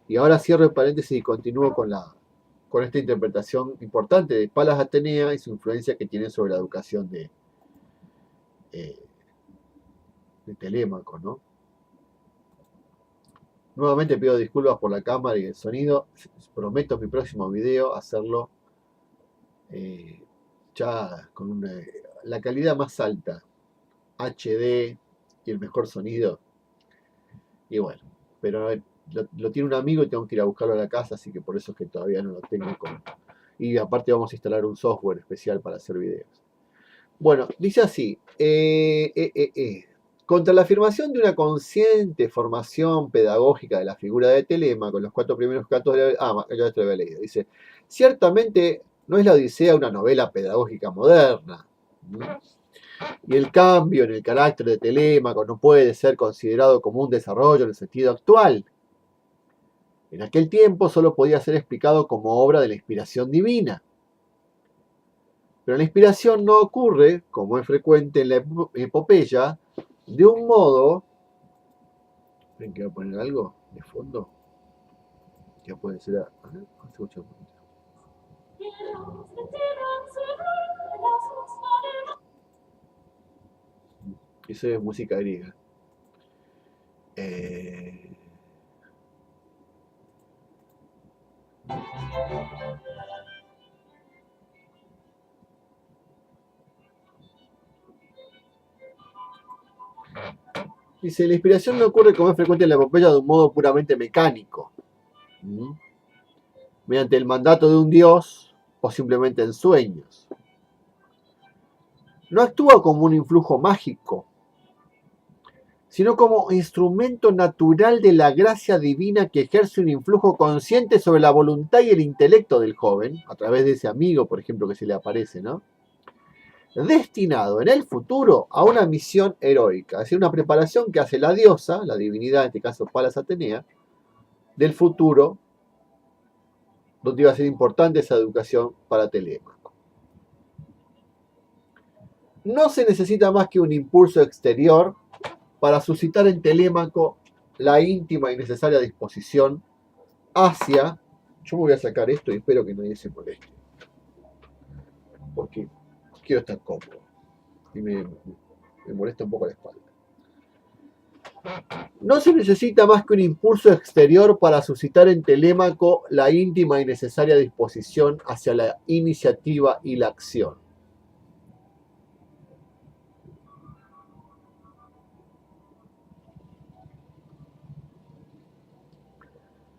Y ahora cierro el paréntesis y continúo con esta interpretación importante de Palas Atenea y su influencia que tiene sobre la educación eh, de Telémaco, ¿no? Nuevamente pido disculpas por la cámara y el sonido. Prometo en mi próximo video hacerlo ya con la calidad más alta, HD y el mejor sonido. Y bueno, pero lo tiene un amigo y tengo que ir a buscarlo a la casa, así que por eso es que todavía no lo tengo Y aparte vamos a instalar un software especial para hacer videos. Bueno, dice así. Contra la afirmación de una consciente formación pedagógica de la figura de Telémaco, los 4 primeros cantos de la... ya esto lo había leído. Dice, ciertamente no es la Odisea una novela pedagógica moderna. Y el cambio en el carácter de Telémaco no puede ser considerado como un desarrollo en el sentido actual. En aquel tiempo solo podía ser explicado como obra de la inspiración divina. Pero la inspiración no ocurre, como es frecuente en la epopeya, de un modo... ¿Ven que voy a poner algo de fondo? Que puede ser... Eso es música griega. Dice, la inspiración no ocurre como es frecuente en la epopeya de un modo puramente mecánico, mediante el mandato de un dios o simplemente en sueños. No actúa como un influjo mágico, sino como instrumento natural de la gracia divina que ejerce un influjo consciente sobre la voluntad y el intelecto del joven, a través de ese amigo, por ejemplo, que se le aparece, ¿no? Destinado en el futuro a una misión heroica, es decir, una preparación que hace la diosa, la divinidad, en este caso Palas Atenea, del futuro, donde iba a ser importante esa educación para Telémaco. No se necesita más que un impulso exterior para suscitar en Telémaco la íntima y necesaria disposición hacia... Yo me voy a sacar esto y espero que nadie se moleste, porque quiero estar cómodo y me molesta un poco la espalda. No se necesita más que un impulso exterior para suscitar en Telémaco la íntima y necesaria disposición hacia la iniciativa y la acción.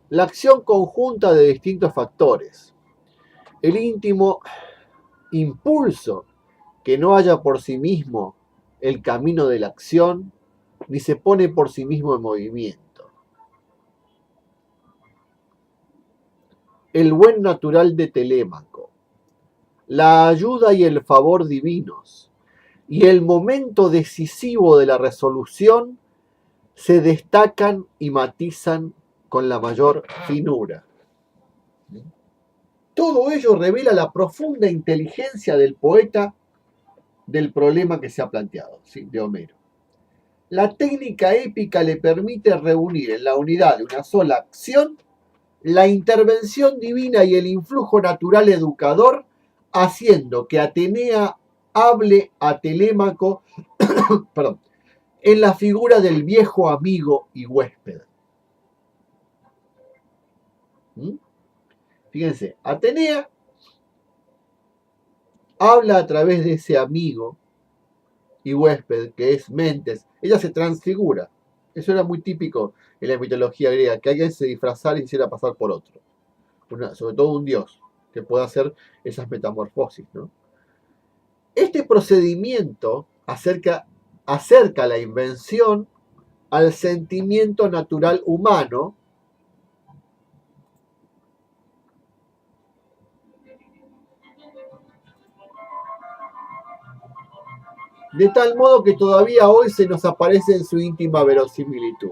La acción conjunta de distintos factores. El íntimo impulso que no haya por sí mismo el camino de la acción, ni se pone por sí mismo en movimiento. El buen natural de Telémaco, la ayuda y el favor divinos, y el momento decisivo de la resolución se destacan y matizan con la mayor finura. Todo ello revela la profunda inteligencia del poeta del problema que se ha planteado, ¿sí? De Homero. La técnica épica le permite reunir en la unidad de una sola acción la intervención divina y el influjo natural educador, haciendo que Atenea hable a Telémaco en la figura del viejo amigo y huésped. Fíjense, Atenea habla a través de ese amigo y huésped que es Mentes. Ella se transfigura. Eso era muy típico en la mitología griega, que alguien se disfrazara y hiciera pasar por otro. Sobre todo un dios que pueda hacer esas metamorfosis, ¿no? Este procedimiento acerca la invención al sentimiento natural humano, de tal modo que todavía hoy se nos aparece en su íntima verosimilitud.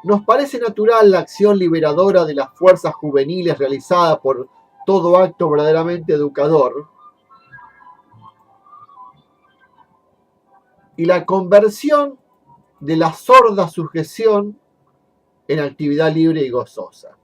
Nos parece natural la acción liberadora de las fuerzas juveniles realizada por todo acto verdaderamente educador y la conversión de la sorda sujeción en actividad libre y gozosa.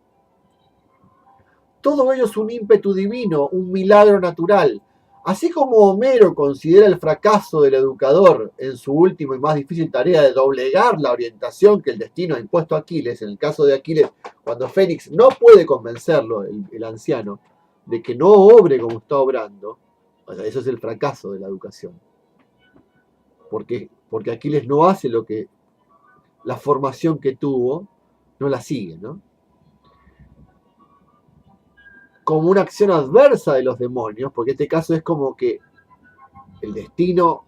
Todo ello es un ímpetu divino, un milagro natural. Así como Homero considera el fracaso del educador en su última y más difícil tarea de doblegar la orientación que el destino ha impuesto a Aquiles, en el caso de Aquiles, cuando Fénix no puede convencerlo, el anciano, de que no obre como está obrando, o sea, eso es el fracaso de la educación. Porque Aquiles no hace lo que la formación que tuvo, no la sigue, ¿no? Como una acción adversa de los demonios, porque este caso es como que el destino,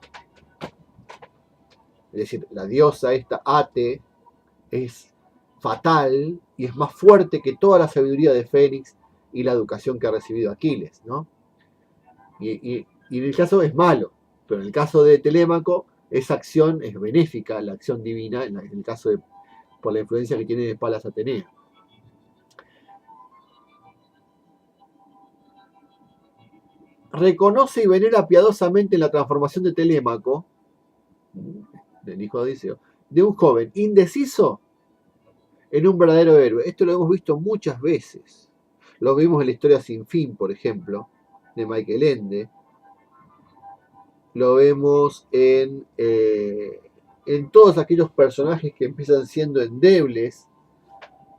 es decir, la diosa esta Ate, es fatal y es más fuerte que toda la sabiduría de Fénix y la educación que ha recibido Aquiles, ¿no? Y en el caso es malo, pero en el caso de Telémaco, esa acción es benéfica, la acción divina, en el caso de por la influencia que tiene de Palas Atenea. Reconoce y venera piadosamente la transformación de Telémaco, del hijo de Odiseo, de un joven indeciso en un verdadero héroe. Esto lo hemos visto muchas veces. Lo vimos en la historia Sin Fin, por ejemplo, de Michael Ende. Lo vemos en todos aquellos personajes que empiezan siendo endebles,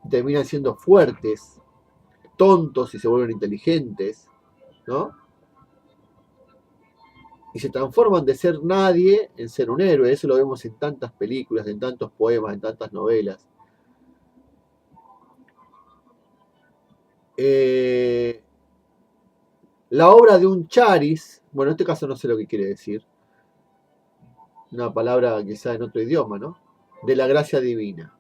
terminan siendo fuertes, tontos y se vuelven inteligentes, ¿no? Y se transforman de ser nadie en ser un héroe. Eso lo vemos en tantas películas, en tantos poemas, en tantas novelas. La obra de un charis, bueno, en este caso no sé lo que quiere decir, una palabra quizá en otro idioma, ¿no? De la gracia divina.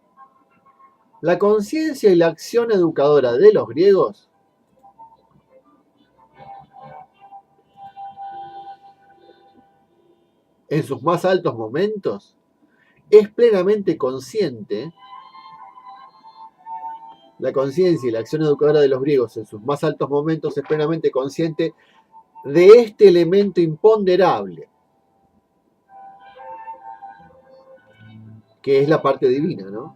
La conciencia y la acción educadora de los griegos en sus más altos momentos es plenamente consciente. La conciencia y la acción educadora de los griegos en sus más altos momentos es plenamente consciente de este elemento imponderable, que es la parte divina, ¿no?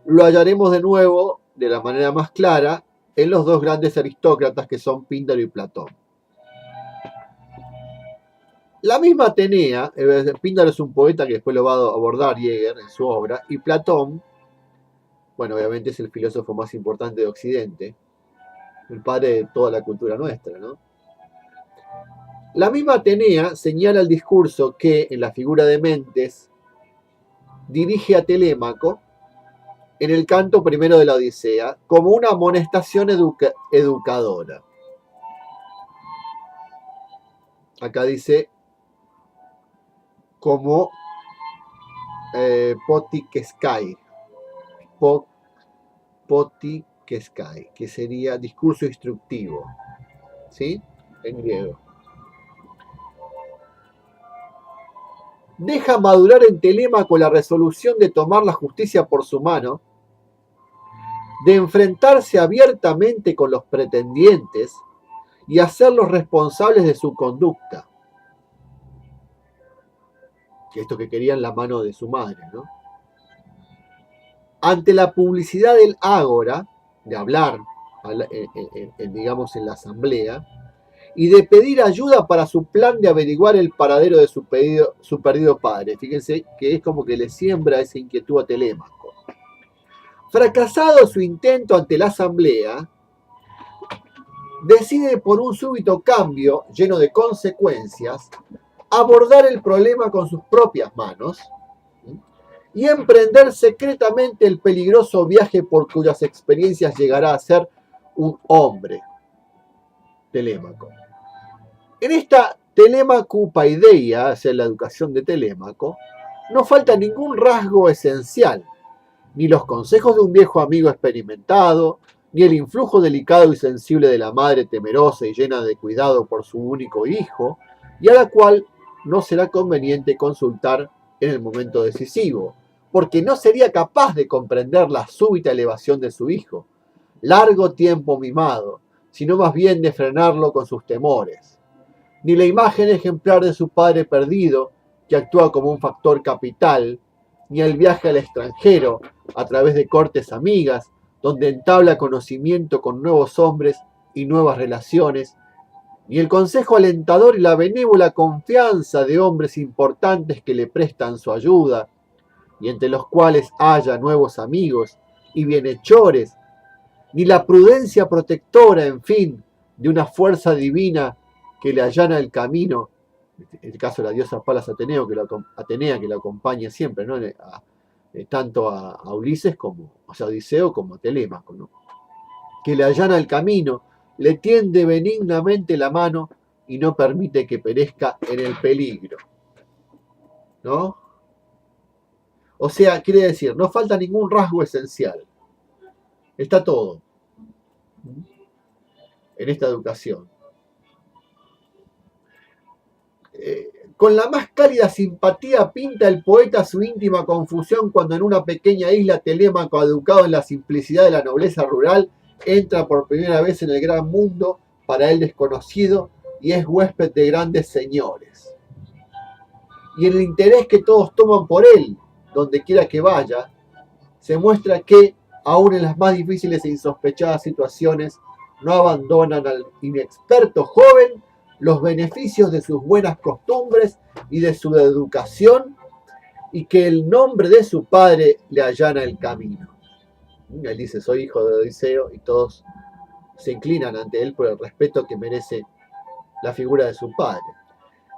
Lo hallaremos de nuevo, de la manera más clara, en los dos grandes aristócratas que son Píndaro y Platón. La misma Atenea, Píndaro es un poeta que después lo va a abordar Jäger en su obra, y Platón, bueno, obviamente es el filósofo más importante de Occidente, el padre de toda la cultura nuestra, ¿no? La misma Atenea señala el discurso que, en la figura de Mentes, dirige a Telémaco en el canto primero de la Odisea como una amonestación educadora. Acá dice como potikeskai, potikeskai, que sería discurso instructivo, ¿sí? En griego. Deja madurar en Telémaco la resolución de tomar la justicia por su mano, de enfrentarse abiertamente con los pretendientes y hacerlos responsables de su conducta. Esto que querían la mano de su madre, ¿no? Ante la publicidad del ágora, de hablar, digamos, en la asamblea, y de pedir ayuda para su plan de averiguar el paradero de su perdido padre. Fíjense que es como que le siembra esa inquietud a Telémaco. Fracasado su intento ante la asamblea, decide por un súbito cambio lleno de consecuencias abordar el problema con sus propias manos y emprender secretamente el peligroso viaje por cuyas experiencias llegará a ser un hombre, Telémaco. En esta Telemaco-paideia, o sea, la educación de Telémaco, no falta ningún rasgo esencial, ni los consejos de un viejo amigo experimentado, ni el influjo delicado y sensible de la madre temerosa y llena de cuidado por su único hijo, y a la cual no será conveniente consultar en el momento decisivo, porque no sería capaz de comprender la súbita elevación de su hijo, largo tiempo mimado, sino más bien de frenarlo con sus temores. Ni la imagen ejemplar de su padre perdido, que actúa como un factor capital, ni el viaje al extranjero a través de cortes amigas, donde entabla conocimiento con nuevos hombres y nuevas relaciones, ni el consejo alentador y la benévola confianza de hombres importantes que le prestan su ayuda, y entre los cuales haya nuevos amigos y bienhechores, ni la prudencia protectora, en fin, de una fuerza divina que le allana el camino, en el caso de la diosa Palas Atenea, que lo acompaña siempre, ¿no? Tanto a Ulises como, o sea, Odiseo como a Telémaco, ¿no? Que le allana el camino, le tiende benignamente la mano y no permite que perezca en el peligro, ¿no? O sea, quiere decir, no falta ningún rasgo esencial. Está todo en esta educación. Con la más cálida simpatía pinta el poeta su íntima confusión cuando en una pequeña isla Telémaco, educado en la simplicidad de la nobleza rural, entra por primera vez en el gran mundo, para él desconocido, y es huésped de grandes señores. Y en el interés que todos toman por él, donde quiera que vaya, se muestra que, aun en las más difíciles e insospechadas situaciones, no abandonan al inexperto joven los beneficios de sus buenas costumbres y de su educación, y que el nombre de su padre le allana el camino. Él dice, soy hijo de Odiseo, y todos se inclinan ante él por el respeto que merece la figura de su padre.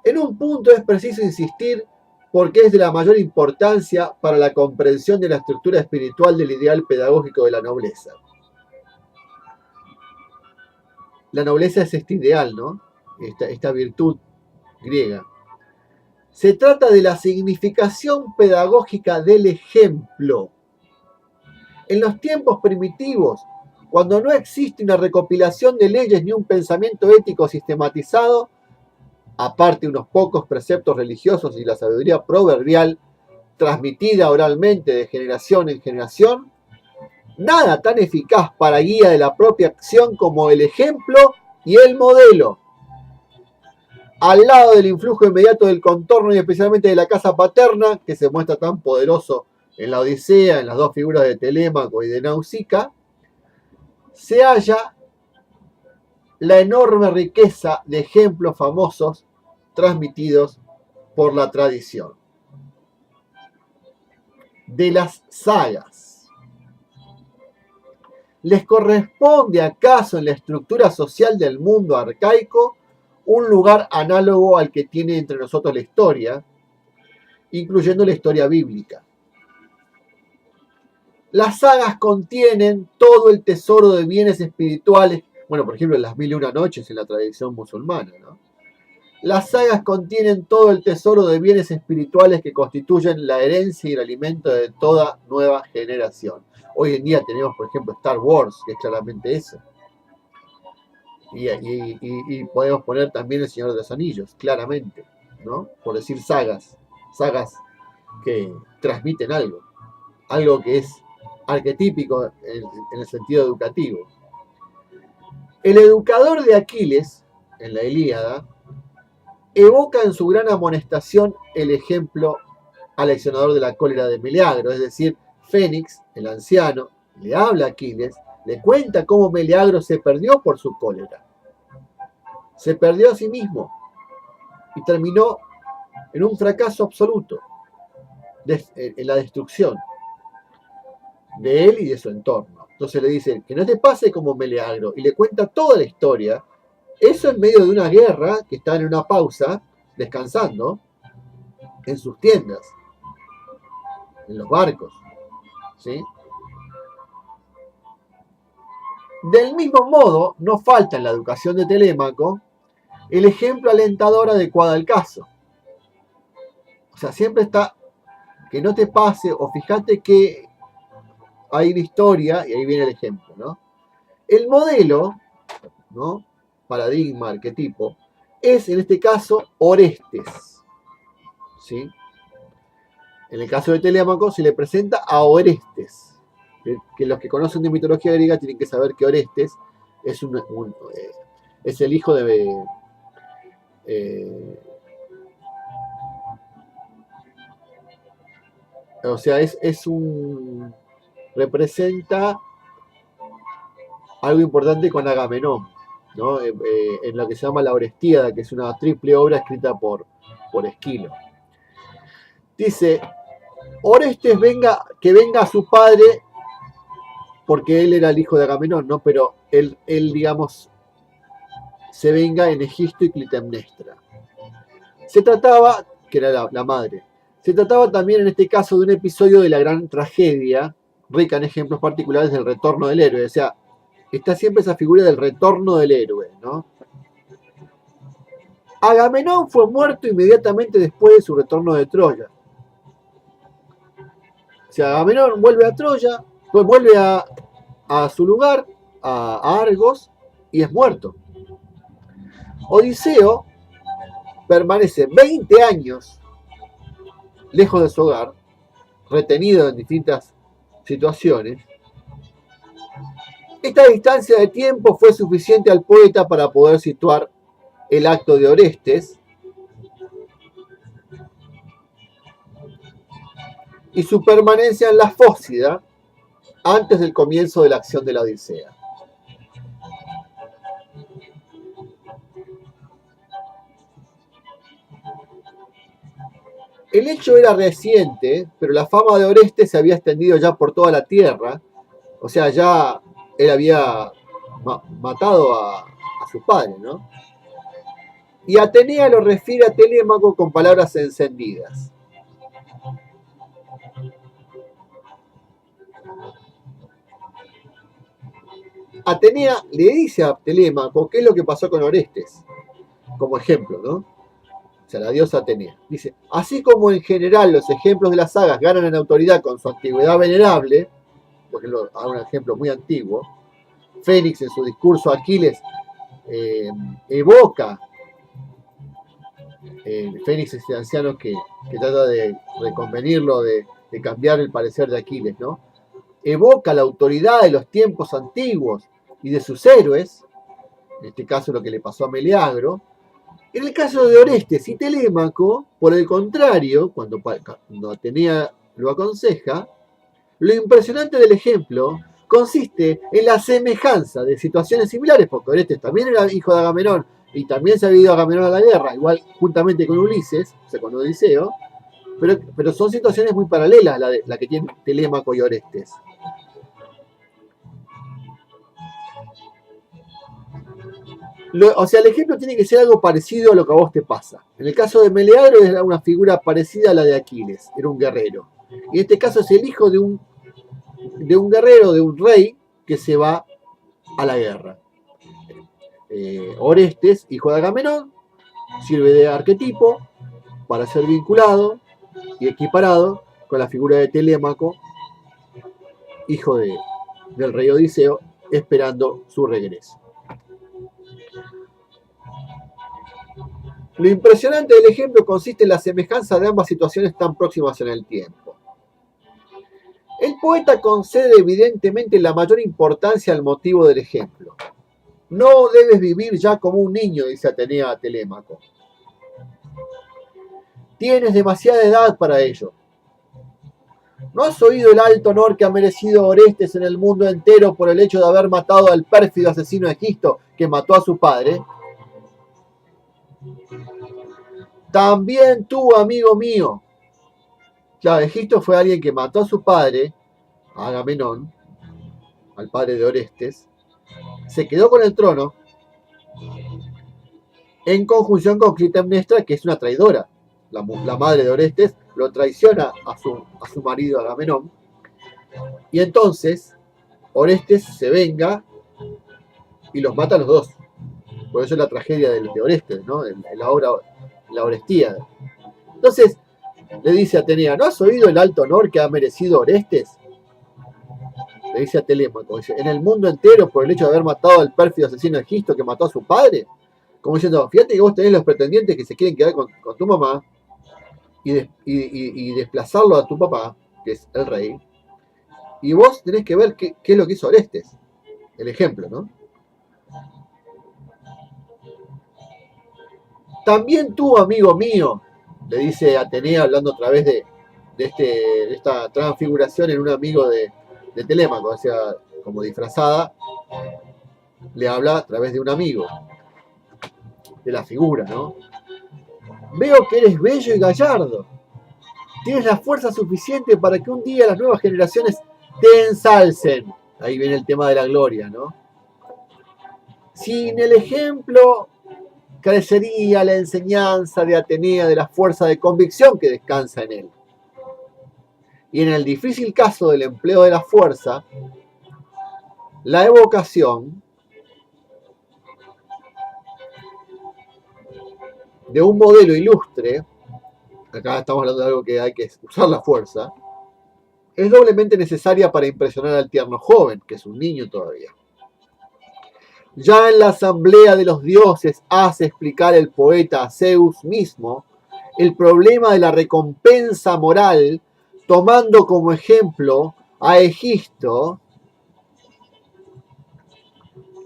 En un punto es preciso insistir porque es de la mayor importancia para la comprensión de la estructura espiritual del ideal pedagógico de la nobleza. La nobleza es este ideal, ¿no? Esta virtud griega. Se trata de la significación pedagógica del ejemplo. En los tiempos primitivos, cuando no existe una recopilación de leyes ni un pensamiento ético sistematizado, aparte unos pocos preceptos religiosos y la sabiduría proverbial transmitida oralmente de generación en generación, nada tan eficaz para guía de la propia acción como el ejemplo y el modelo. Al lado del influjo inmediato del contorno y especialmente de la casa paterna, que se muestra tan poderoso en la Odisea, en las dos figuras de Telémaco y de Nausicaa, se halla la enorme riqueza de ejemplos famosos transmitidos por la tradición. De las sagas. ¿Les corresponde acaso en la estructura social del mundo arcaico un lugar análogo al que tiene entre nosotros la historia, incluyendo la historia bíblica? Las sagas contienen todo el tesoro de bienes espirituales, bueno, por ejemplo, en las 1001 noches en la tradición musulmana, ¿no? Las sagas contienen todo el tesoro de bienes espirituales que constituyen la herencia y el alimento de toda nueva generación. Hoy en día tenemos, por ejemplo, Star Wars, que es claramente eso. Y podemos poner también El Señor de los Anillos, claramente, ¿no? Por decir sagas que transmiten algo que es arquetípico en el sentido educativo. El educador de Aquiles, en la Ilíada, evoca en su gran amonestación el ejemplo aleccionador de la cólera de Meleagro, es decir, Fénix, el anciano, le habla a Aquiles, le cuenta cómo Meleagro se perdió por su cólera. se perdió a sí mismo y terminó en un fracaso absoluto, en la destrucción de él y de su entorno. Entonces le dice, que no te pase como Meleagro, y le cuenta toda la historia, eso en medio de una guerra, que está en una pausa, descansando, en sus tiendas, en los barcos, ¿sí? Del mismo modo, no falta en la educación de Telémaco el ejemplo alentador adecuado al caso. O sea, siempre está, que no te pase, o fíjate que hay una historia, y ahí viene el ejemplo, ¿no? El modelo, ¿no? Paradigma, arquetipo, es en este caso Orestes, ¿sí? En el caso de Telémaco se le presenta a Orestes, que los que conocen de mitología griega tienen que saber que Orestes es, es el hijo de... o sea, es un... representa algo importante con Agamenón, ¿no? En lo que se llama la Orestíada, que es una triple obra escrita por Esquilo. Dice, Orestes que venga a su padre, porque él era el hijo de Agamenón, ¿no? Pero él digamos, se venga en Egisto y Clitemnestra. Se trataba, que era la madre, se trataba también en este caso de un episodio de la gran tragedia, rica en ejemplos particulares del retorno del héroe. O sea, está siempre esa figura del retorno del héroe, ¿no? Agamenón fue muerto inmediatamente después de su retorno de Troya. O sea, Agamenón vuelve a Troya, pues vuelve a su lugar, a Argos, y es muerto. Odiseo permanece 20 años lejos de su hogar, retenido en distintas situaciones. Esta distancia de tiempo fue suficiente al poeta para poder situar el acto de Orestes y su permanencia en la Fócida antes del comienzo de la acción de la Odisea. El hecho era reciente, pero la fama de Orestes se había extendido ya por toda la tierra. O sea, ya él había matado a su padre, ¿no? Y Atenea lo refiere a Telémaco con palabras encendidas. Atenea le dice a Telémaco qué es lo que pasó con Orestes, como ejemplo, ¿no? O sea, la diosa Atenea. Dice, así como en general los ejemplos de las sagas ganan en autoridad con su antigüedad venerable, por ejemplo, hago un ejemplo muy antiguo, Fénix en su discurso a Aquiles evoca, Fénix este anciano que trata de reconvenirlo, de cambiar el parecer de Aquiles, ¿no? Evoca la autoridad de los tiempos antiguos y de sus héroes, en este caso lo que le pasó a Meleagro. En el caso de Orestes y Telémaco, por el contrario, cuando Atenea lo aconseja, lo impresionante del ejemplo consiste en la semejanza de situaciones similares, porque Orestes también era hijo de Agamenón y también se había ido Agamenón a la guerra, igual juntamente con Ulises, o sea, con Odiseo, pero son situaciones muy paralelas la que tienen Telémaco y Orestes. O sea, el ejemplo tiene que ser algo parecido a lo que a vos te pasa. En el caso de Meleagro era una figura parecida a la de Aquiles, era un guerrero. Y en este caso es el hijo de un guerrero, de un rey, que se va a la guerra. Orestes, hijo de Agamenón, sirve de arquetipo para ser vinculado y equiparado con la figura de Telémaco, hijo del rey Odiseo, esperando su regreso. Lo impresionante del ejemplo consiste en la semejanza de ambas situaciones tan próximas en el tiempo. El poeta concede evidentemente la mayor importancia al motivo del ejemplo. No debes vivir ya como un niño, dice Atenea a Telémaco. Tienes demasiada edad para ello. ¿No has oído el alto honor que ha merecido Orestes en el mundo entero por el hecho de haber matado al pérfido asesino Egisto que mató a su padre? También tú, amigo mío. Claro, Egisto fue alguien que mató a su padre, a Agamenón, al padre de Orestes, se quedó con el trono en conjunción con Clitemnestra, que es una traidora. La madre de Orestes lo traiciona a su marido Agamenón, y entonces Orestes se venga y los mata a los dos. Por eso es la tragedia de Orestes, ¿no? En la obra La Orestíada. Entonces le dice a Atenea, ¿no has oído el alto honor que ha merecido Orestes? Le dice a Telémaco, dice, en el mundo entero por el hecho de haber matado al pérfido asesino Egisto que mató a su padre. Como diciendo, fíjate que vos tenés los pretendientes que se quieren quedar con tu mamá y desplazarlo a tu papá, que es el rey, y vos tenés que ver qué es lo que hizo Orestes. El ejemplo, ¿no? También tú, amigo mío, le dice Atenea hablando otra vez de esta transfiguración en un amigo de Telémaco, o sea, como disfrazada, le habla a través de un amigo, de la figura, ¿no? Veo que eres bello y gallardo. Tienes la fuerza suficiente para que un día las nuevas generaciones te ensalcen. Ahí viene el tema de la gloria, ¿no? Sin el ejemplo carecería la enseñanza de Atenea de la fuerza de convicción que descansa en él. Y en el difícil caso del empleo de la fuerza, la evocación de un modelo ilustre, acá estamos hablando de algo que hay que usar la fuerza, es doblemente necesaria para impresionar al tierno joven, que es un niño todavía. Ya en la asamblea de los dioses hace explicar el poeta a Zeus mismo el problema de la recompensa moral, tomando como ejemplo a Egisto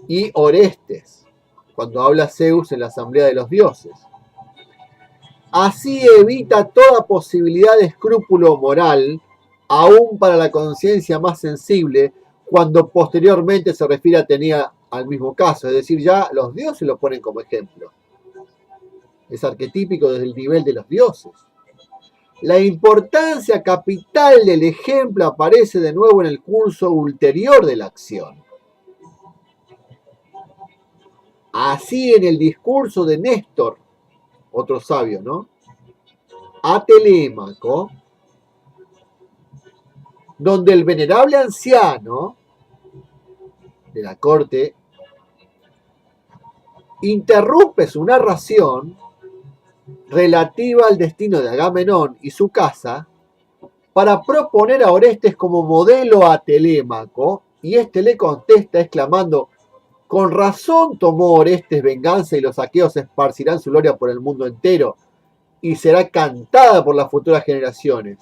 y Orestes, cuando habla Zeus en la asamblea de los dioses. Así evita toda posibilidad de escrúpulo moral, aún para la conciencia más sensible, cuando posteriormente se refiere a Atenea al mismo caso, es decir, ya los dioses lo ponen como ejemplo. Es arquetípico desde el nivel de los dioses. La importancia capital del ejemplo aparece de nuevo en el curso ulterior de la acción. Así en el discurso de Néstor, otro sabio, ¿no? A Telémaco, donde el venerable anciano de la corte interrumpe su narración relativa al destino de Agamenón y su casa para proponer a Orestes como modelo a Telémaco, y este le contesta exclamando: con razón tomó Orestes venganza y los aqueos esparcirán su gloria por el mundo entero y será cantada por las futuras generaciones.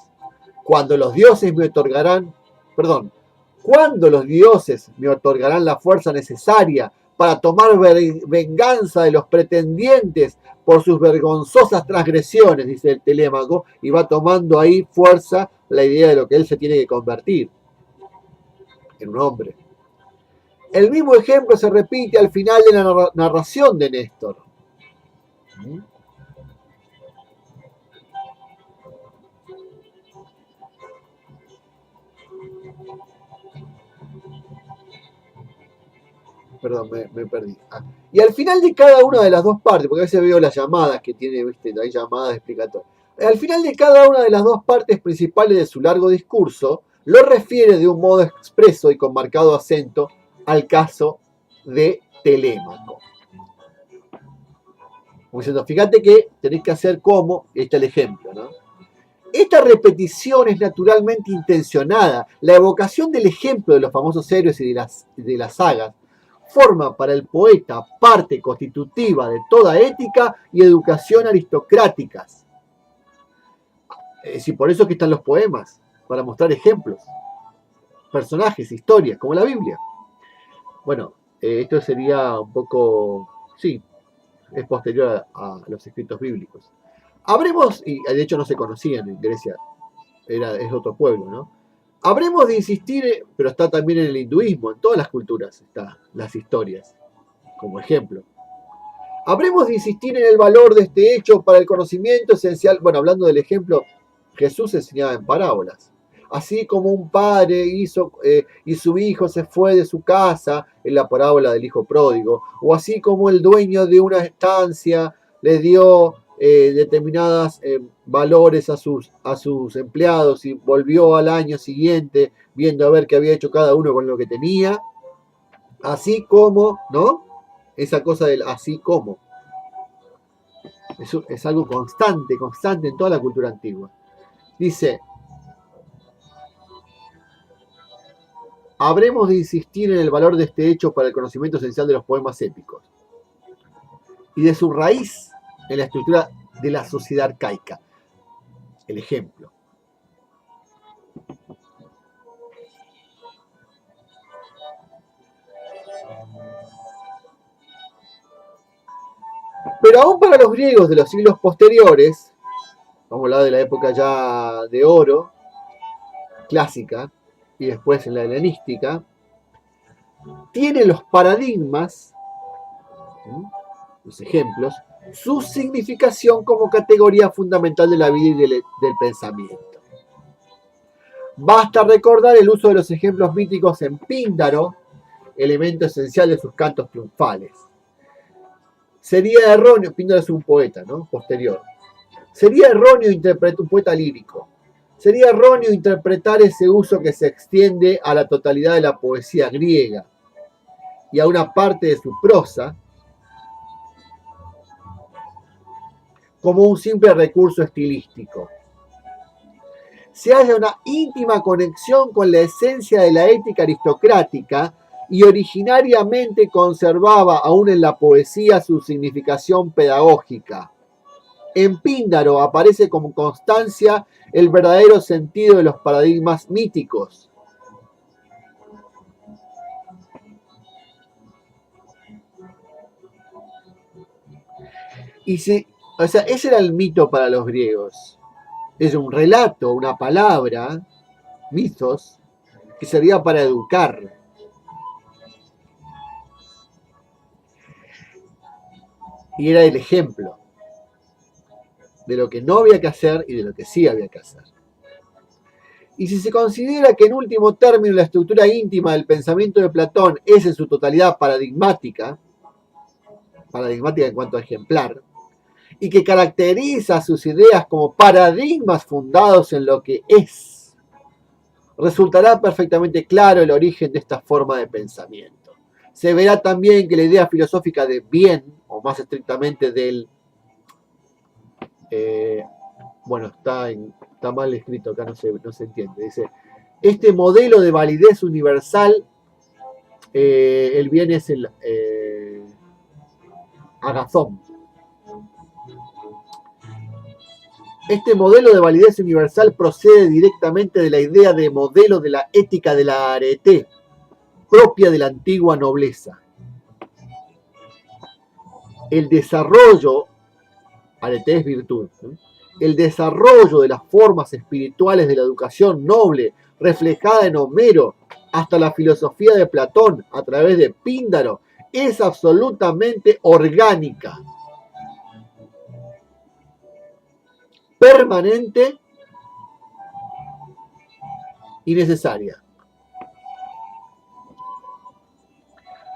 Cuando los dioses me otorgarán la fuerza necesaria para tomar venganza de los pretendientes por sus vergonzosas transgresiones, dice el Telémaco, y va tomando ahí fuerza la idea de lo que él se tiene que convertir en un hombre. El mismo ejemplo se repite al final de la narración de Néstor. Perdón, me perdí. Y al final de cada una de las dos partes, porque a veces veo las llamadas que tiene, ¿viste? Hay llamadas explicatorias. Al final de cada una de las dos partes principales de su largo discurso, lo refiere de un modo expreso y con marcado acento al caso de Telémaco. Como diciendo, fíjate que tenéis que hacer como, este es el ejemplo, ¿no? Esta repetición es naturalmente intencionada. La evocación del ejemplo de los famosos héroes y de las sagas forma para el poeta parte constitutiva de toda ética y educación aristocráticas. Es decir, por eso es que están los poemas, para mostrar ejemplos, personajes, historias, como la Biblia. Bueno, esto sería un poco, sí, es posterior a los escritos bíblicos. Habremos, y de hecho no se conocían en Grecia, es otro pueblo, ¿no? Habremos de insistir, pero está también en el hinduismo, en todas las culturas están las historias, como ejemplo. Habremos de insistir en el valor de este hecho para el conocimiento esencial. Bueno, hablando del ejemplo, Jesús enseñaba en parábolas. Así como un padre hizo y su hijo se fue de su casa, en la parábola del hijo pródigo, o así como el dueño de una estancia le dio determinados valores a sus empleados y volvió al año siguiente viendo a ver qué había hecho cada uno con lo que tenía. Así como, ¿no? Esa cosa del así como. Eso es algo constante, constante en toda la cultura antigua. Dice, habremos de insistir en el valor de este hecho para el conocimiento esencial de los poemas épicos y de su raíz en la estructura de la sociedad arcaica. El ejemplo. Pero aún para los griegos de los siglos posteriores, vamos a hablar de la época ya de oro, clásica, y después en la helenística, tienen los paradigmas, los ejemplos, su significación como categoría fundamental de la vida y del pensamiento. Basta recordar el uso de los ejemplos míticos en Píndaro, elemento esencial de sus cantos triunfales. Sería erróneo, Píndaro es un poeta, ¿no? Posterior. Sería erróneo interpretar un poeta lírico. Sería erróneo interpretar ese uso que se extiende a la totalidad de la poesía griega y a una parte de su prosa como un simple recurso estilístico. Se halla una íntima conexión con la esencia de la ética aristocrática y originariamente conservaba aún en la poesía su significación pedagógica. En Píndaro aparece como constancia el verdadero sentido de los paradigmas míticos. Y si, o sea, ese era el mito para los griegos. Es un relato, una palabra, mitos, que servía para educar. Y era el ejemplo de lo que no había que hacer y de lo que sí había que hacer. Y si se considera que en último término la estructura íntima del pensamiento de Platón es en su totalidad paradigmática en cuanto a ejemplar, y que caracteriza sus ideas como paradigmas fundados en lo que es, resultará perfectamente claro el origen de esta forma de pensamiento. Se verá también que la idea filosófica de bien, o más estrictamente del... bueno, está mal escrito acá, no se entiende. Dice, este modelo de validez universal, el bien es el agazón. Este modelo de validez universal procede directamente de la idea de modelo de la ética de la arete, propia de la antigua nobleza. El desarrollo, arete es virtud, ¿no? El desarrollo de las formas espirituales de la educación noble, reflejada en Homero, hasta la filosofía de Platón, a través de Píndaro, es absolutamente orgánica, permanente y necesaria.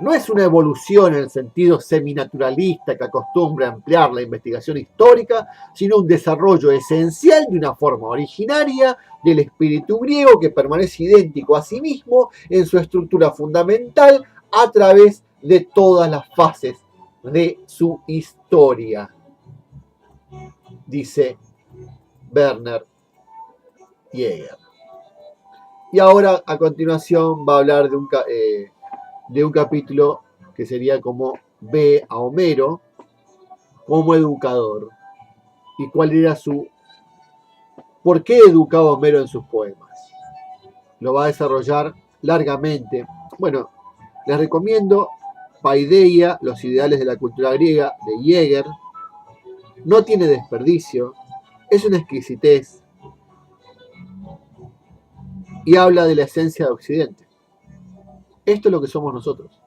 No es una evolución en el sentido seminaturalista que acostumbra a ampliar la investigación histórica, sino un desarrollo esencial de una forma originaria del espíritu griego que permanece idéntico a sí mismo en su estructura fundamental a través de todas las fases de su historia, dice Werner Jaeger. Y ahora, a continuación, va a hablar de un capítulo que sería como ve a Homero como educador y cuál era por qué educaba a Homero en sus poemas. Lo va a desarrollar largamente. Bueno, les recomiendo Paideia, los ideales de la cultura griega, de Jaeger. No tiene desperdicio, es una exquisitez y habla de la esencia de Occidente. Esto es lo que somos nosotros.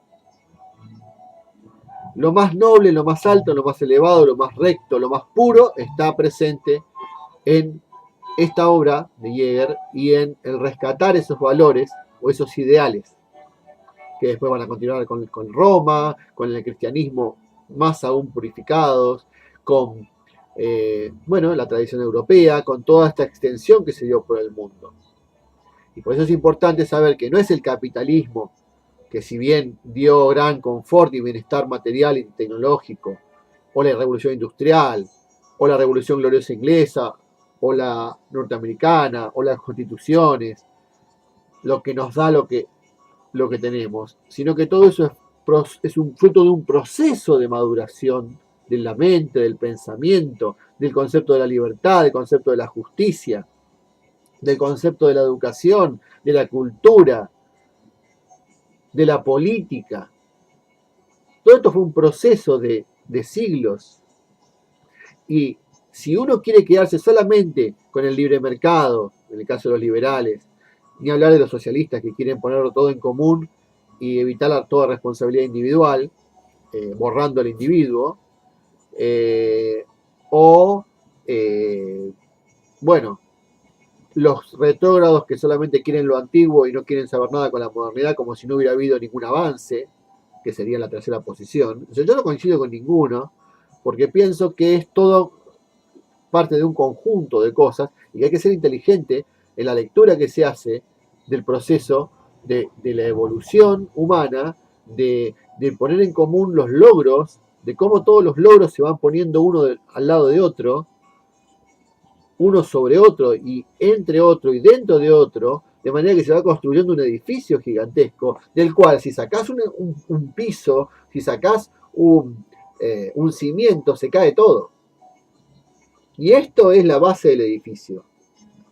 Lo más noble, lo más alto, lo más elevado, lo más recto, lo más puro está presente en esta obra de Jäger y en el rescatar esos valores o esos ideales que después van a continuar con Roma, con el cristianismo más aún purificados, con la tradición europea, con toda esta extensión que se dio por el mundo. Y por eso es importante saber que no es el capitalismo que, si bien dio gran confort y bienestar material y tecnológico, o la revolución industrial, o la revolución gloriosa inglesa, o la norteamericana, o las constituciones, lo que nos da lo que tenemos, sino que todo eso es un fruto de un proceso de maduración de la mente, del pensamiento, del concepto de la libertad, del concepto de la justicia, del concepto de la educación, de la cultura, de la política. Todo esto fue un proceso de siglos. Y si uno quiere quedarse solamente con el libre mercado, en el caso de los liberales, ni hablar de los socialistas que quieren ponerlo todo en común y evitar toda responsabilidad individual, borrando al individuo, los retrógrados que solamente quieren lo antiguo y no quieren saber nada con la modernidad, como si no hubiera habido ningún avance, que sería la tercera posición. O sea, yo no coincido con ninguno, porque pienso que es todo parte de un conjunto de cosas y que hay que ser inteligente en la lectura que se hace del proceso de la evolución humana, de poner en común los logros, de cómo todos los logros se van poniendo uno al lado de otro, uno sobre otro y entre otro y dentro de otro, de manera que se va construyendo un edificio gigantesco, del cual si sacás un piso, si sacás un cimiento, se cae todo. Y esto es la base del edificio,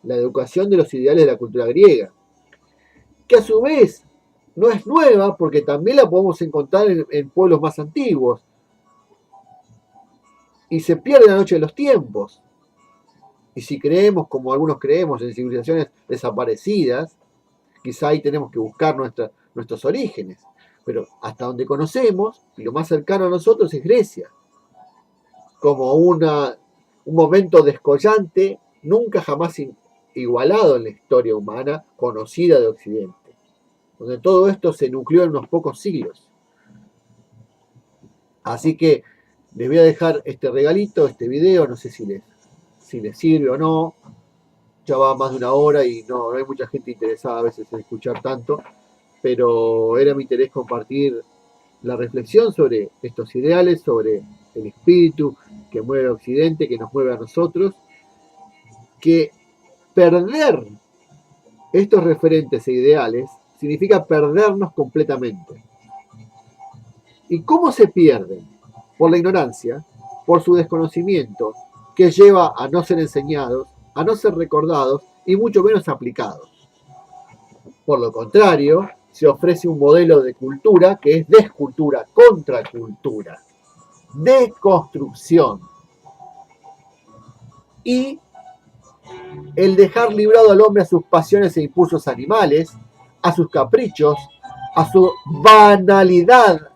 la educación de los ideales de la cultura griega, que a su vez no es nueva porque también la podemos encontrar en pueblos más antiguos y se pierde la noche de los tiempos. Y si creemos, como algunos creemos, en civilizaciones desaparecidas, quizá ahí tenemos que buscar nuestros orígenes. Pero hasta donde conocemos, y lo más cercano a nosotros es Grecia, como un momento descollante, nunca jamás igualado en la historia humana conocida de Occidente, donde todo esto se nucleó en unos pocos siglos. Así que les voy a dejar este regalito, este video, no sé si les sirve o no. Ya va más de una hora y no hay mucha gente interesada a veces en escuchar tanto, pero era mi interés compartir la reflexión sobre estos ideales, sobre el espíritu que mueve a Occidente, que nos mueve a nosotros, que perder estos referentes e ideales significa perdernos completamente. ¿Y cómo se pierden? Por la ignorancia, por su desconocimiento, que lleva a no ser enseñados, a no ser recordados y mucho menos aplicados. Por lo contrario, se ofrece un modelo de cultura que es descultura, contracultura, deconstrucción. Y el dejar librado al hombre a sus pasiones e impulsos animales, a sus caprichos, a su banalidad,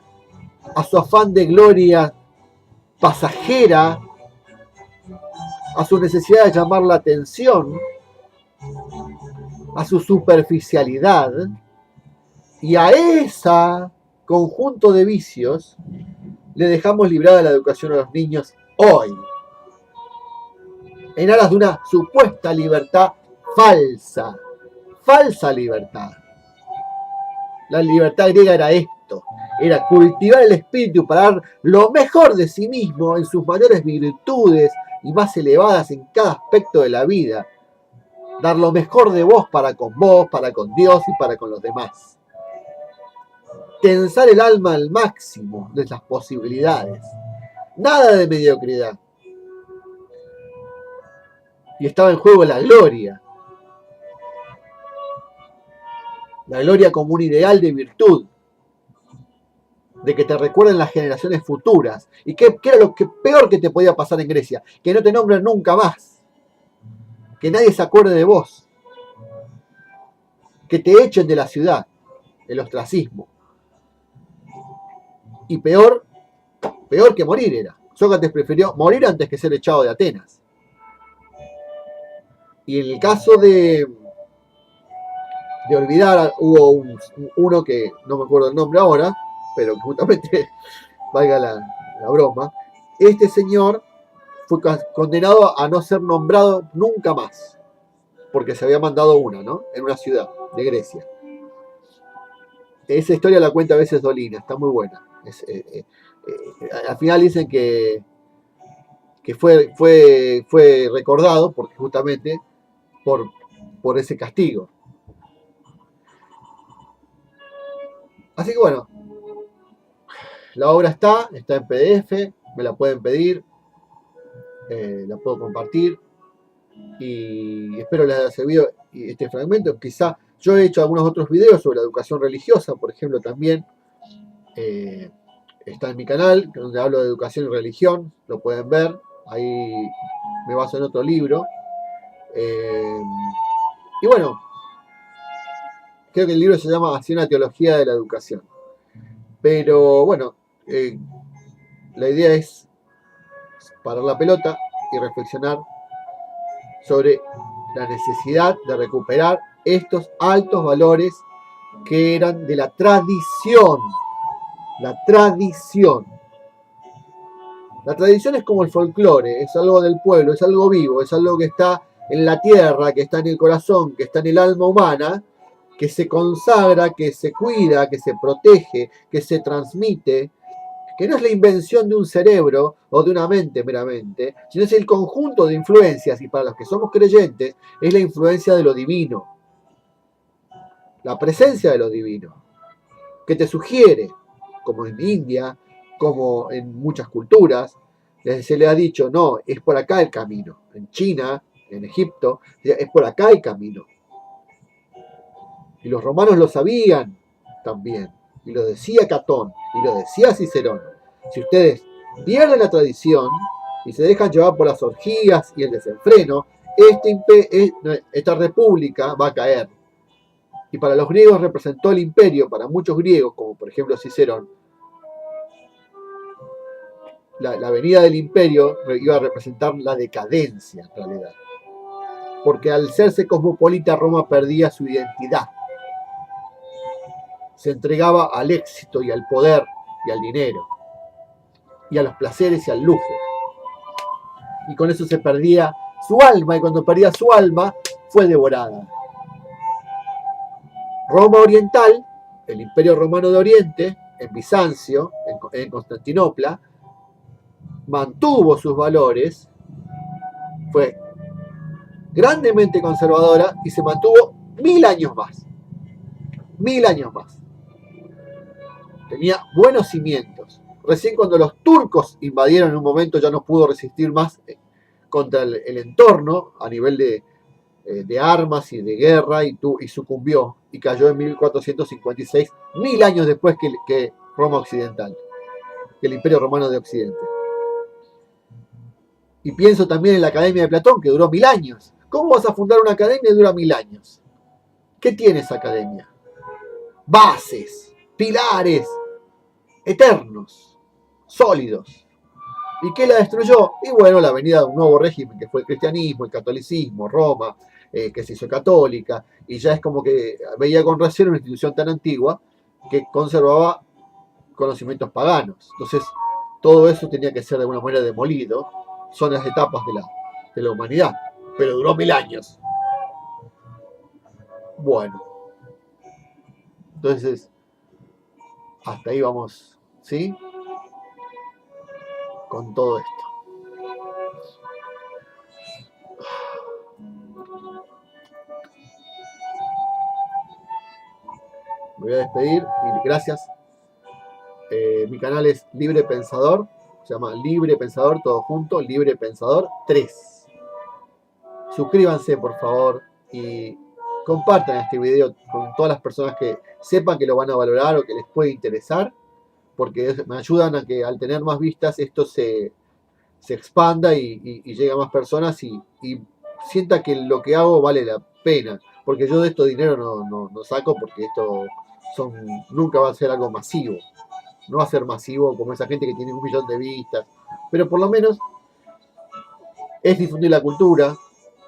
a su afán de gloria pasajera, a su necesidad de llamar la atención, a su superficialidad, y a ese conjunto de vicios le dejamos librada la educación a los niños hoy, en aras de una supuesta libertad falsa libertad. La libertad griega era esto, era cultivar el espíritu para dar lo mejor de sí mismo en sus mayores virtudes y más elevadas en cada aspecto de la vida. Dar lo mejor de vos, para con Dios y para con los demás. Tensar el alma al máximo de las posibilidades. Nada de mediocridad. Y estaba en juego la gloria. La gloria como un ideal de virtud. De que te recuerden las generaciones futuras. ¿Y qué era lo que peor que te podía pasar en Grecia? Que no te nombren nunca más. Que nadie se acuerde de vos. Que te echen de la ciudad. El ostracismo. Y peor, Peor que morir era. Sócrates prefirió morir antes que ser echado de Atenas. Y en el caso de olvidar, hubo uno que no me acuerdo el nombre ahora, pero que justamente valga la broma. Este señor fue condenado a no ser nombrado nunca más, porque se había mandado una, ¿no? En una ciudad de Grecia. Esa historia la cuenta a veces Dolina, está muy buena. Al final dicen que fue recordado porque justamente por ese castigo. Así que bueno, la obra está en PDF, me la pueden pedir, la puedo compartir y espero les haya servido este fragmento. Quizá yo he hecho algunos otros videos sobre la educación religiosa, por ejemplo, también está en mi canal, donde hablo de educación y religión, lo pueden ver, ahí me baso en otro libro. Y bueno, creo que el libro se llama Así una teología de la educación. Pero bueno, la idea es parar la pelota y reflexionar sobre la necesidad de recuperar estos altos valores que eran de la tradición. La tradición. La tradición es como el folclore, es algo del pueblo, es algo vivo, es algo que está en la tierra, que está en el corazón, que está en el alma humana, que se consagra, que se cuida, que se protege, que se transmite, que no es la invención de un cerebro o de una mente meramente, sino es el conjunto de influencias, y para los que somos creyentes, es la influencia de lo divino, la presencia de lo divino, que te sugiere, como en India, como en muchas culturas, se le ha dicho, no, es por acá el camino. En China, en Egipto, es por acá el camino. Y los romanos lo sabían también, y lo decía Catón, y lo decía Cicerón. Si ustedes pierden la tradición y se dejan llevar por las orgías y el desenfreno, esta república va a caer. Y para los griegos representó el imperio, para muchos griegos, como por ejemplo Cicerón, la venida del imperio iba a representar la decadencia en realidad. Porque al serse cosmopolita, Roma perdía su identidad. Se entregaba al éxito y al poder y al dinero, y a los placeres y al lujo. Y con eso se perdía su alma, y cuando perdía su alma, fue devorada. Roma Oriental, el Imperio Romano de Oriente, en Bizancio, en Constantinopla, mantuvo sus valores, fue grandemente conservadora y se mantuvo 1000 años más. 1000 años más. Tenía buenos cimientos. Recién cuando los turcos invadieron en un momento ya no pudo resistir más contra el entorno a nivel de armas y de guerra y sucumbió y cayó en 1456, 1000 años después que Roma Occidental, que el Imperio Romano de Occidente. Y pienso también en la Academia de Platón, que duró 1000 años. ¿Cómo vas a fundar una academia y dura 1000 años? ¿Qué tiene esa academia? Bases, pilares, eternos, sólidos. ¿Y qué la destruyó? Y bueno, la venida de un nuevo régimen, que fue el cristianismo, el catolicismo, Roma, que se hizo católica, y ya es como que veía con recelo una institución tan antigua que conservaba conocimientos paganos. Entonces, todo eso tenía que ser de alguna manera demolido. Son las etapas de la humanidad, pero duró 1000 años. Bueno, entonces, hasta ahí vamos, ¿sí? Con todo esto. Me voy a despedir y gracias. Mi canal es Libre Pensador, se llama Libre Pensador, todo junto, Libre Pensador 3. Suscríbanse, por favor, y compartan este video con todas las personas que sepan que lo van a valorar o que les puede interesar, porque me ayudan a que al tener más vistas esto se expanda y llegue a más personas y sienta que lo que hago vale la pena, porque yo de esto dinero no saco, porque esto nunca va a ser algo masivo. no va a ser masivo como esa gente que tiene 1 millón de vistas, pero por lo menos es difundir la cultura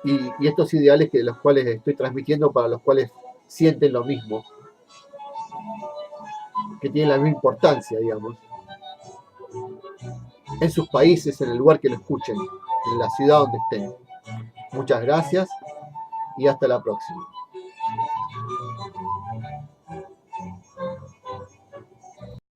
y estos ideales que los cuales estoy transmitiendo para los cuales sienten lo mismo, que tienen la misma importancia, digamos, en sus países, en el lugar que lo escuchen, en la ciudad donde estén. Muchas gracias y hasta la próxima.